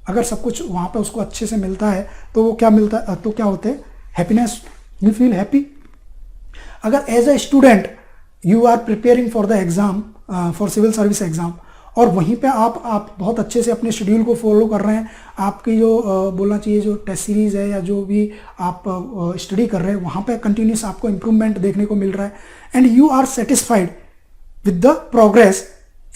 अगर सब कुछ वहाँ पे उसको अच्छे से मिलता है तो वो क्या मिलता है, तो क्या होते हैं, हैप्पीनेस, यू फील हैप्पी। अगर as a student you are preparing for the exam, for civil service exam, और वहीं पे आप बहुत अच्छे से अपने शेड्यूल को फॉलो कर रहे हैं, आपकी जो बोलना चाहिए जो टेस्ट सीरीज है या जो भी आप स्टडी कर रहे हैं वहाँ पे कंटिन्यूस आपको इम्प्रूवमेंट देखने को मिल रहा है, and you are satisfied with the progress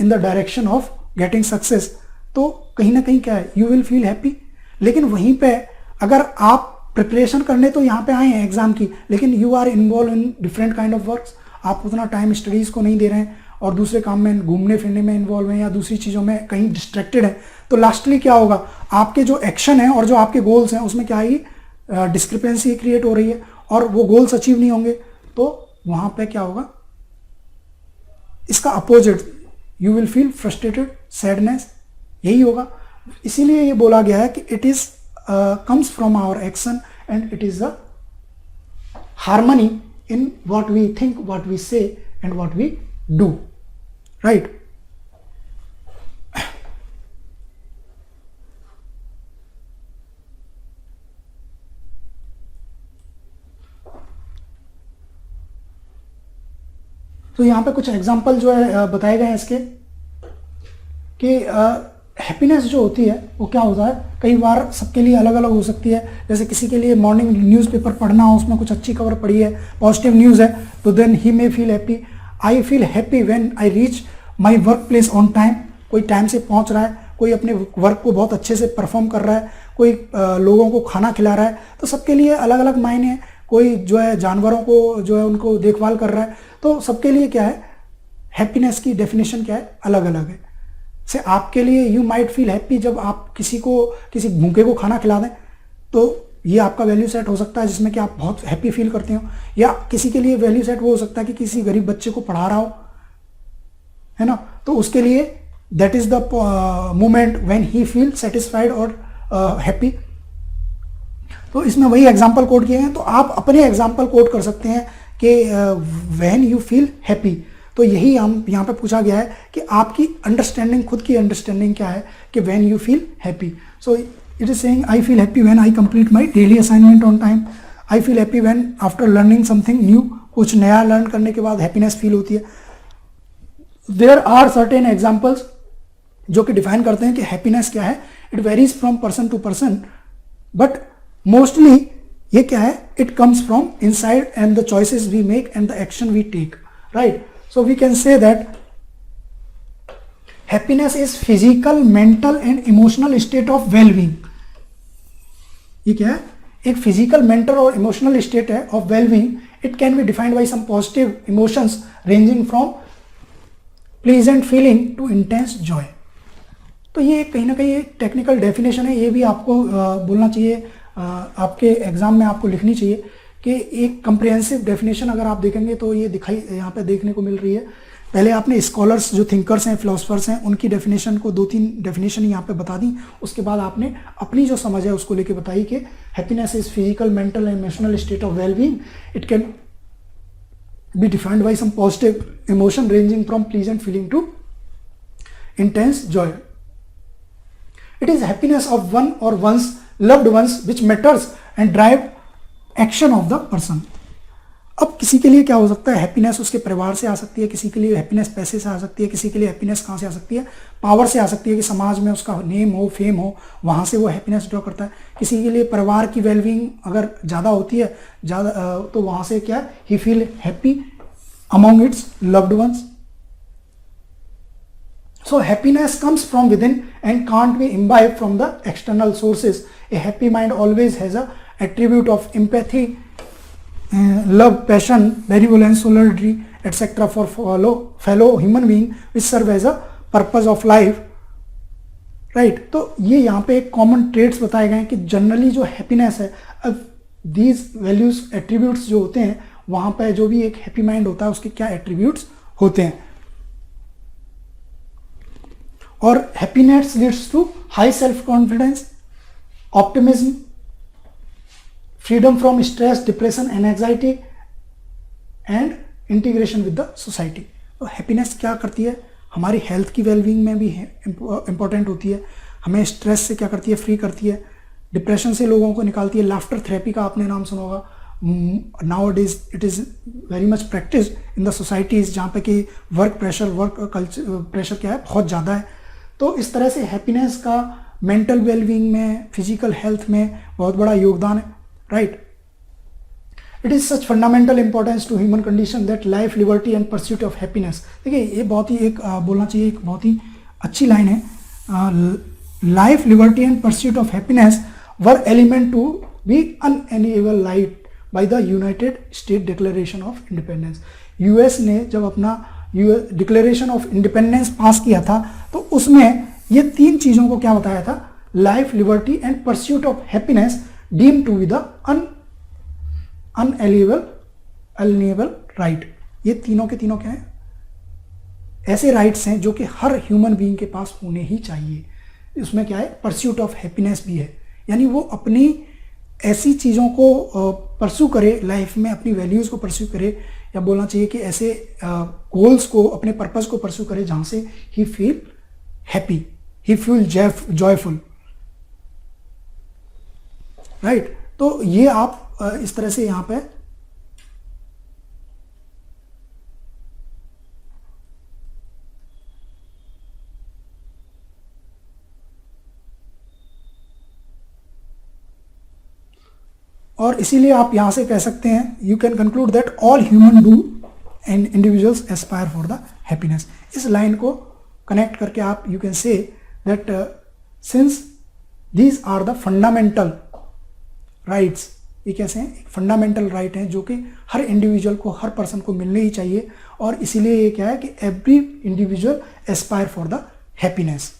in the direction of getting success, तो कहीं ना कहीं क्या है, यू विल फील हैप्पी। लेकिन वहीं पे अगर आप प्रिपरेशन करने तो यहाँ पे आए हैं एग्जाम की, लेकिन you are involve in different kind of works, आप उतना टाइम स्टडीज को नहीं दे रहे हैं और दूसरे काम में, घूमने फिरने में इन्वॉल्व हैं या दूसरी चीज़ों में कहीं डिस्ट्रैक्टेड है, तो लास्टली क्या होगा, आपके जो एक्शन है और जो आपके गोल्स हैं उसमें क्या आएगी, डिस्क्रिपेंसी क्रिएट हो रही है और वो गोल्स अचीव नहीं होंगे, तो वहाँ पे क्या होगा, इसका opposite, you will feel frustrated, sadness, यही होगा। इसीलिए ये बोला गया है कि it is comes from our action and it is the harmony in what we think, what we say and what we do, right. तो यहां पे कुछ एग्जांपल जो है बताए गए हैं इसके कि हैप्पीनेस जो होती है वो क्या होता है, कई बार सबके लिए अलग अलग हो सकती है। जैसे किसी के लिए मॉर्निंग न्यूज़पेपर पढ़ना हो, उसमें कुछ अच्छी खबर पड़ी है, पॉजिटिव न्यूज़ है, तो then he may feel happy. I feel happy when I reach my work place on time, कोई टाइम से पहुंच रहा है, कोई अपने वर्क को बहुत अच्छे से परफॉर्म कर रहा है, कोई लोगों को खाना खिला रहा है, तो सबके लिए अलग अलग मायने हैं। कोई जो है जानवरों को जो है उनको देखभाल कर रहा है, तो सबके लिए क्या है, हैप्पीनेस की डेफिनेशन क्या है, अलग अलग है। से आपके लिए यू माइट फील हैप्पी जब आप किसी भूखे को खाना खिला दें, तो ये आपका वैल्यू सेट हो सकता है जिसमें कि आप बहुत हैप्पी फील करते हो। या किसी के लिए वैल्यू सेट वो हो सकता है कि किसी गरीब बच्चे को पढ़ा रहा हो, है ना, तो उसके लिए that is the moment when he feel satisfied और हैप्पी। तो इसमें वही एग्जाम्पल कोड किए हैं, तो आप अपने एग्जाम्पल कोड कर सकते हैं कि व्हेन यू फील हैप्पी। तो यही हम यहाँ पे पूछा गया है कि आपकी अंडरस्टैंडिंग, खुद की अंडरस्टैंडिंग क्या है कि when you feel happy. So it is saying I feel happy when I complete my daily assignment on time. I feel happy when after learning something new, कुछ नया लर्न करने के बाद हैप्पीनेस फील होती है। देयर आर सर्टेन एग्जाम्पल्स जो कि define करते हैं कि हैप्पीनेस क्या है। It varies from person to person, but mostly ये क्या है, it comes from inside and the choices we make and the action we take, right. So we can say that happiness is physical, mental and emotional state of well-being. ये क्या है, एक physical, mental और emotional state है of well-being. It can be defined by some positive emotions ranging from pleasant feeling to intense joy. तो ये कहीं ना कहीं एक टेक्निकल डेफिनेशन है, ये भी आपको बोलना चाहिए, आपके एग्जाम में आपको लिखनी चाहिए कि एक कंप्रिहेंसिव डेफिनेशन अगर आप देखेंगे तो ये दिखाई यहाँ पे देखने को मिल रही है। पहले आपने स्कॉलर्स जो थिंकर्स हैं, फिलोसफर्स हैं, उनकी डेफिनेशन को 2-3 डेफिनेशन यहाँ पे बता दी। उसके बाद आपने अपनी जो समझ है उसको लेके बताई कि happiness is physical, mental and emotional state of wellbeing. It can be defined by some positive emotion ranging from pleasant feeling to intense joy. It is happiness of one और one's loved ones which matters and drive action of the person. अब किसी के लिए क्या हो सकता है, happiness उसके परिवार से आ सकती है, किसी के लिए हैप्पीनेस पैसे से आ सकती है, किसी के लिए हैप्पीनेस कहाँ से आ सकती है, पावर से आ सकती है कि समाज में उसका नेम हो, फेम हो, वहाँ से वो हैप्पीनेस ड्रॉ करता है। किसी के लिए परिवार की वेलबींग अगर ज़्यादा होती है, ज़्यादा तो वहाँ से क्या है, he feel happy among its loved ones. So happiness comes from within and can't be imbibed from the external sources. A happy mind always has a attribute of empathy, love, passion, benevolence, solidarity, etc. for fellow human being, which serve as a purpose of life. Right? तो ये यहाँ पे एक common trades बताए गए हैं कि generally जो हैप्पीनेस है, अब दीज वैल्यूज एट्रीब्यूट्स जो होते हैं, वहाँ पे जो भी एक हैप्पी माइंड होता है उसके क्या एट्रीब्यूट्स होते हैं। और happiness leads to high self confidence, optimism, freedom from stress, depression and anxiety and integration with the society. तो हैप्पीनेस क्या करती है, हमारी हेल्थ की वेलबींग में भी इंपॉर्टेंट होती है, हमें स्ट्रेस से क्या करती है, फ्री करती है, डिप्रेशन से लोगों को निकालती है। लाफ्टर थेरेपी का आपने नाम सुना होगा, now it is very much practice in the societies, जहाँ पे कि वर्क कल्चर प्रेशर क्या है, बहुत ज़्यादा है। तो इस तरह से हैप्पीनेस का मेंटल वेलबींग में, फिजिकल हेल्थ में बहुत बड़ा योगदान है, right. It is such fundamental importance to human condition that life, liberty and pursuit of happiness. देखिए ये बहुत ही एक बोलना चाहिए, एक बहुत ही अच्छी लाइन है। Life, liberty and pursuit of happiness were element to be unalienable right by the United State declaration of independence. US ने जब अपना डिक्लेरेशन ऑफ इंडिपेंडेंस पास किया था तो उसमें ये तीन चीज़ों को क्या बताया था, life, liberty and pursuit of happiness deem to be the unalienable right. ये तीनों के तीनों क्या है, ऐसे राइट्स हैं जो कि हर ह्यूमन बीइंग के पास होने ही चाहिए। उसमें क्या है, परस्यूट ऑफ हैप्पीनेस भी है, यानी वो अपनी ऐसी चीज़ों को परस्यू करे लाइफ में, अपनी वैल्यूज़ को परस्यू करे, या बोलना चाहिए कि ऐसे गोल्स को, अपने पर्पस को परस्यू करे जहाँ से ही फील हैप्पी, ही फील जॉयफुल, राइट। तो ये आप इस तरह से यहाँ पे और इसीलिए आप यहां से कह सकते हैं, you can conclude that all human do and individuals aspire for the happiness. इस लाइन को कनेक्ट करके आप you can say that since these are the fundamental rights, ये कैसे हैं, एक फंडामेंटल राइट हैं जो कि हर इंडिविजुअल को, हर पर्सन को मिलने ही चाहिए, और इसीलिए ये क्या है कि every individual Aspire for the happiness.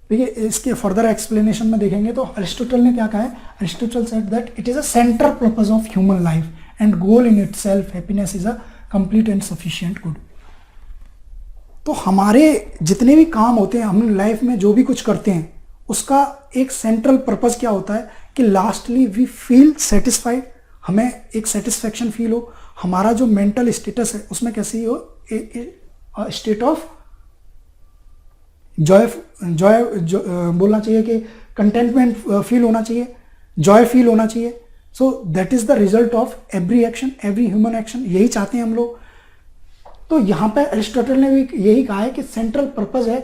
देखिए इसके फर्दर एक्सप्लेनेशन में देखेंगे तो अरिस्टोटल ने क्या कहा है, Aristotle said that it is a central purpose of human life and goal in itself, happiness is a complete and sufficient good. तो हमारे जितने भी काम होते हैं, हम लाइफ में जो भी कुछ करते हैं, उसका एक सेंट्रल पर्पस क्या होता है कि लास्टली वी फील सेटिस्फाइड, हमें एक सेटिस्फैक्शन फील हो, हमारा जो मेंटल स्टेटस है उसमें कैसे हो, स्टेट ऑफ जॉय बोलना चाहिए कि कंटेंटमेंट फील होना चाहिए, जॉय फील होना चाहिए। So that is the result of every action, every human action, यही चाहते हैं हम लोग। तो यहाँ पे अरिस्टोटल ने भी यही कहा है कि सेंट्रल पर्पस है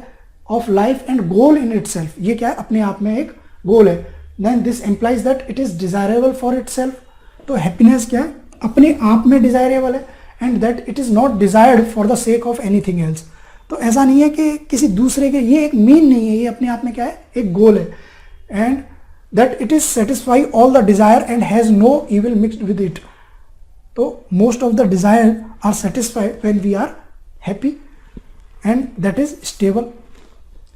of life and goal in itself, ये क्या है, अपने आप में एक गोल है। Then this implies that it is desirable for itself. तो हैप्पीनेस क्या है, अपने आप में डिजायरेबल है, and that it is not desired for the sake of anything else. तो ऐसा नहीं है कि किसी दूसरे के, ये एक मीन नहीं है, ये अपने आप में क्या है, एक गोल है। And that it is satisfy all the desire and has no evil mixed with it. तो most of the desire are satisfied when we are happy and that is stable.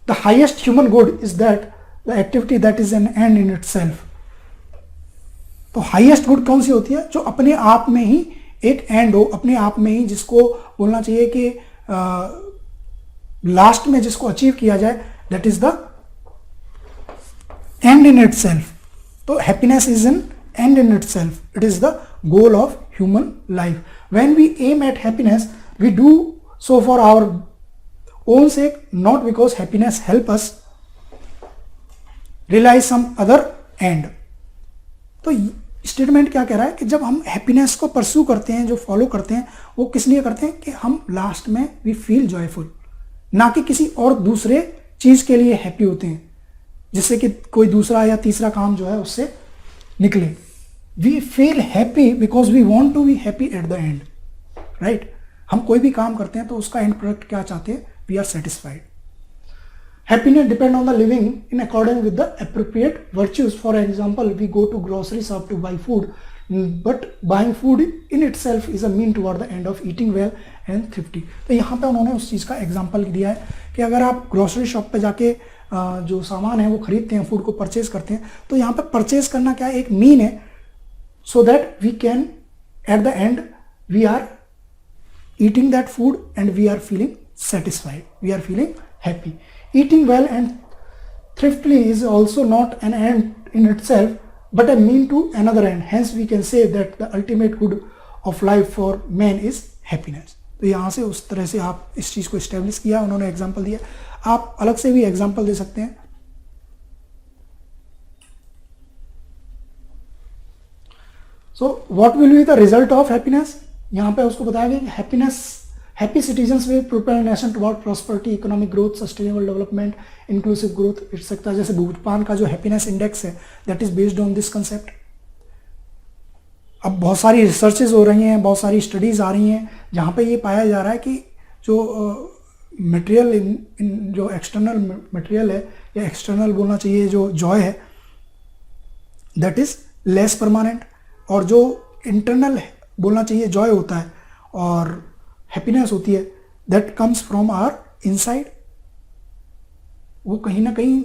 The highest human good is that the activity that is an end in itself. तो highest good कौन सी होती है, जो अपने आप में ही एक एंड हो, अपने आप में ही, जिसको बोलना चाहिए कि लास्ट में जिसको अचीव किया जाए, that is the end in itself. तो happiness is an end in itself, it is the goal of human life. When we aim at happiness, we do so for our own sake, not because happiness help us realise some other end. तो statement क्या कह रहा है कि जब हम happiness को pursue करते हैं, जो फॉलो करते हैं, वो किस लिए करते हैं कि हम लास्ट में वी फील जॉयफुल, ना कि किसी और दूसरे चीज के लिए हैप्पी होते हैं जिससे कि कोई दूसरा या तीसरा काम जो है उससे निकले। We feel happy because we want to be happy at the end, right. हम कोई भी काम करते हैं तो उसका एंड प्रोडक्ट क्या चाहते हैं, we are satisfied. Happiness depend on the living in accordance with the appropriate virtues. For example, we go to grocery shop to buy food, but buying food in itself is a mean toward the end of eating well and thrifty. तो यहाँ पे उन्होंने उस चीज़ का example दिया है कि अगर आप ग्रोसरी शॉप पे जाके जो सामान है वो खरीदते हैं, फूड को परचेज करते हैं, तो यहाँ पे परचेज करना क्या है, एक मीन है, so that we can at the end we are eating that food and we are feeling satisfied, we are feeling happy. Eating well and thriftily is also not an end in itself, but a mean to another end. Hence, we can say that the ultimate good of life for man is happiness. तो यहाँ से उस तरह से आप इस चीज़ को establish किया, उन्होंने एग्जाम्पल दिया. आप अलग से भी एग्जाम्पल दे सकते हैं. So, what will be the result of happiness? यहाँ पे उसको बताया गया कि happiness, happy citizens will propel nation toward prosperity, economic growth, sustainable development, inclusive growth, etc. जैसे भूटान का जो हैप्पीनेस इंडेक्स है, that is based on this concept. अब बहुत सारी रिसर्चेज हो रही हैं, बहुत सारी स्टडीज आ रही हैं जहाँ पे ये पाया जा रहा है कि जो मटेरियल जो एक्सटर्नल मटेरियल है, या एक्सटर्नल बोलना चाहिए, जो जॉय है, दैट इज लेस परमानेंट, और जो इंटरनल बोलना चाहिए जॉय होता है और हैप्पीनेस होती है, that comes from our inside. वो कहीं ना कहीं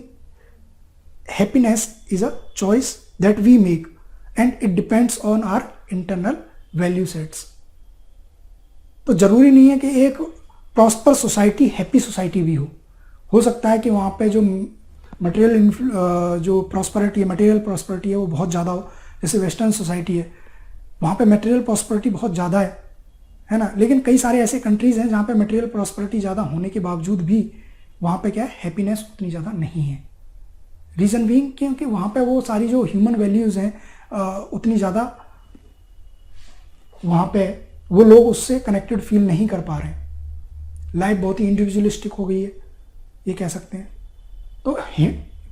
happiness is a choice that we make and it depends on our internal value sets. तो जरूरी नहीं है कि एक प्रॉस्पर सोसाइटी हैप्पी सोसाइटी भी हो सकता है कि वहाँ पे जो मटेरियल जो प्रॉस्पेरिटी है, मटेरियल प्रॉस्पेरिटी है, वो बहुत ज़्यादा हो. जैसे वेस्टर्न सोसाइटी है, वहाँ पे मटेरियल प्रॉस्पेरिटी बहुत ज़्यादा है ना. लेकिन कई सारे ऐसे कंट्रीज़ हैं जहाँ पे मटेरियल प्रॉस्पेरिटी ज़्यादा होने के बावजूद भी वहाँ पे क्या है, हैप्पीनेस उतनी ज़्यादा नहीं है. रीज़न बीइंग क्योंकि वहाँ पे वो सारी जो ह्यूमन वैल्यूज़ हैं उतनी ज़्यादा वहाँ पे वो लोग उससे कनेक्टेड फील नहीं कर पा रहे हैं. लाइफ बहुत ही इंडिविजुअलिस्टिक हो गई है, ये कह सकते हैं. तो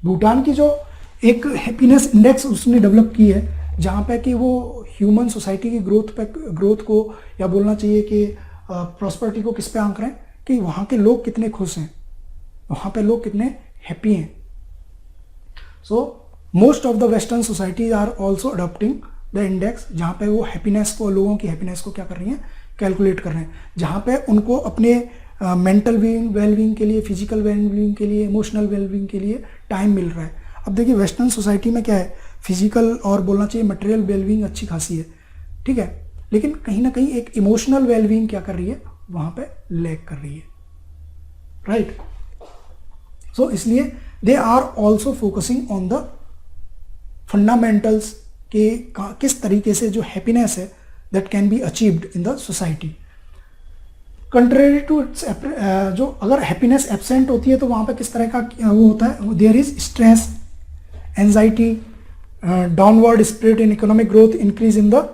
भूटान की जो एक हैप्पीनेस इंडेक्स उसने डेवलप की है, जहाँ पे कि वो ह्यूमन सोसाइटी की ग्रोथ को, या बोलना चाहिए कि प्रॉस्पेरिटी को किस पे आंक रहे हैं कि वहाँ के लोग कितने खुश हैं, वहाँ पे लोग कितने हैप्पी हैं. So most of the western societies are also adopting the index, जहाँ पे वो हैप्पीनेस को, लोगों की हैप्पीनेस को क्या कर रही हैं, कैलकुलेट कर रहे हैं, जहाँ पे उनको अपने मेंटल वेलबींग के लिए, फिजिकल वेलबींग के लिए, इमोशनल वेलबींग के लिए टाइम मिल रहा है. अब देखिए वेस्टर्न सोसाइटी में क्या है, फिजिकल और बोलना चाहिए मटेरियल वेलबींग अच्छी खासी है, ठीक है, लेकिन कहीं ना कहीं एक इमोशनल वेलबींग क्या कर रही है, वहाँ पे लैक कर रही है, राइट. सो इसलिए they are also focusing on the fundamentals के किस तरीके से जो हैप्पीनेस है that can be achieved in the society. Contrary to its, जो अगर हैप्पीनेस एब्सेंट होती है तो वहाँ पे किस तरह का वो होता है, there is stress, anxiety, downward spirit in economic growth, increase in the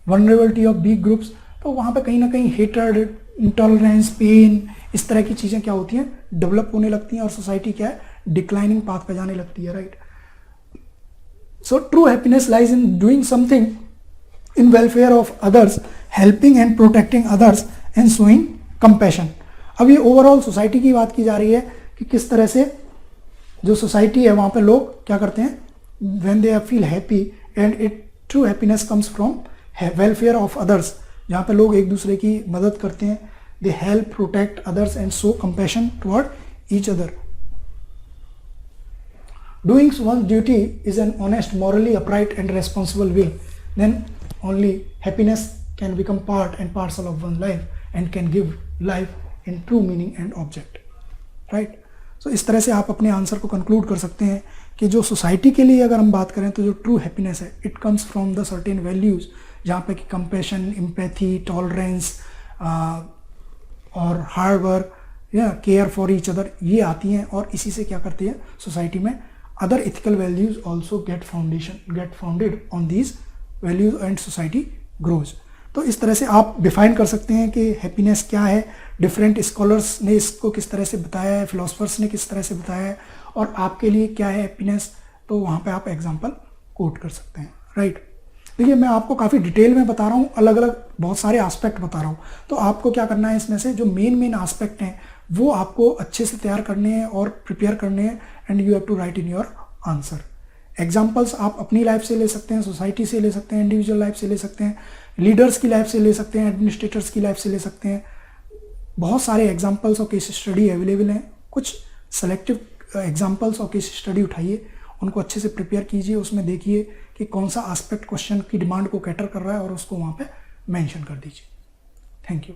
vulnerability of big groups. तो वहाँ पे कहीं ना कहीं हेट्रेड, इंटॉलरेंस, पेन, इस तरह की चीज़ें क्या होती हैं, डेवलप होने लगती हैं, और सोसाइटी क्या है, डिक्लाइनिंग पाथ पे जाने लगती है, right. So true happiness lies in doing something in welfare of others, helping and protecting others and showing compassion. अब ये ओवरऑल सोसाइटी की बात की जा रही है कि किस तरह से जो सोसाइटी है वहाँ पे लोग क्या करते हैं, when they feel happy, and it true happiness comes from welfare of others, जहाँ पे लोग एक दूसरे की मदद करते हैं, they help protect others and show compassion toward each other. Doing one's duty is an honest, morally upright and responsible way, then only happiness can become part and parcel of one's life and can give life in true meaning and object, right. So इस तरह से आप अपने answer को conclude कर सकते हैं कि जो सोसाइटी के लिए अगर हम बात करें तो जो ट्रू हैप्पीनेस है, it comes from the certain values, जहाँ पे कि कंपैशन, एम्पैथी, टॉलरेंस, और हार्ड वर्क या केयर फॉर ईच अदर, ये आती हैं और इसी से क्या करती है सोसाइटी में other ethical values also get founded on these values and society grows. तो इस तरह से आप डिफाइन कर सकते हैं कि हैप्पीनेस क्या है। डिफरेंट स्कॉलर्स ने इसको किस तरह से बताया है, फिलोसफर्स ने किस तरह से बताया है, और आपके लिए क्या है हैप्पीनेस, तो वहाँ पे आप एग्जांपल कोट कर सकते हैं, राइट। देखिए मैं आपको काफ़ी डिटेल में बता रहा हूँ, अलग अलग बहुत सारे एस्पेक्ट बता रहा हूँ, तो आपको क्या करना है इसमें से जो मेन एस्पेक्ट हैं वो आपको अच्छे से तैयार करने हैं और प्रिपेयर करने हैं, and you have to write in your answer. Examples आप अपनी लाइफ से ले सकते हैं, सोसाइटी से ले सकते हैं, इंडिविजुअल लाइफ से ले सकते हैं, लीडर्स की लाइफ से ले सकते हैं, एडमिनिस्ट्रेटर्स की लाइफ से ले सकते हैं। बहुत सारे एग्जाम्पल्स और केस स्टडी अवेलेबल हैं। कुछ सेलेक्टिव एग्जाम्पल्स और केस स्टडी उठाइए, उनको अच्छे से प्रिपेयर कीजिए, उसमें देखिए कि कौन सा एस्पेक्ट क्वेश्चन की डिमांड को कैटर कर रहा है और उसको वहाँ पे मेंशन कर दीजिए। Thank you.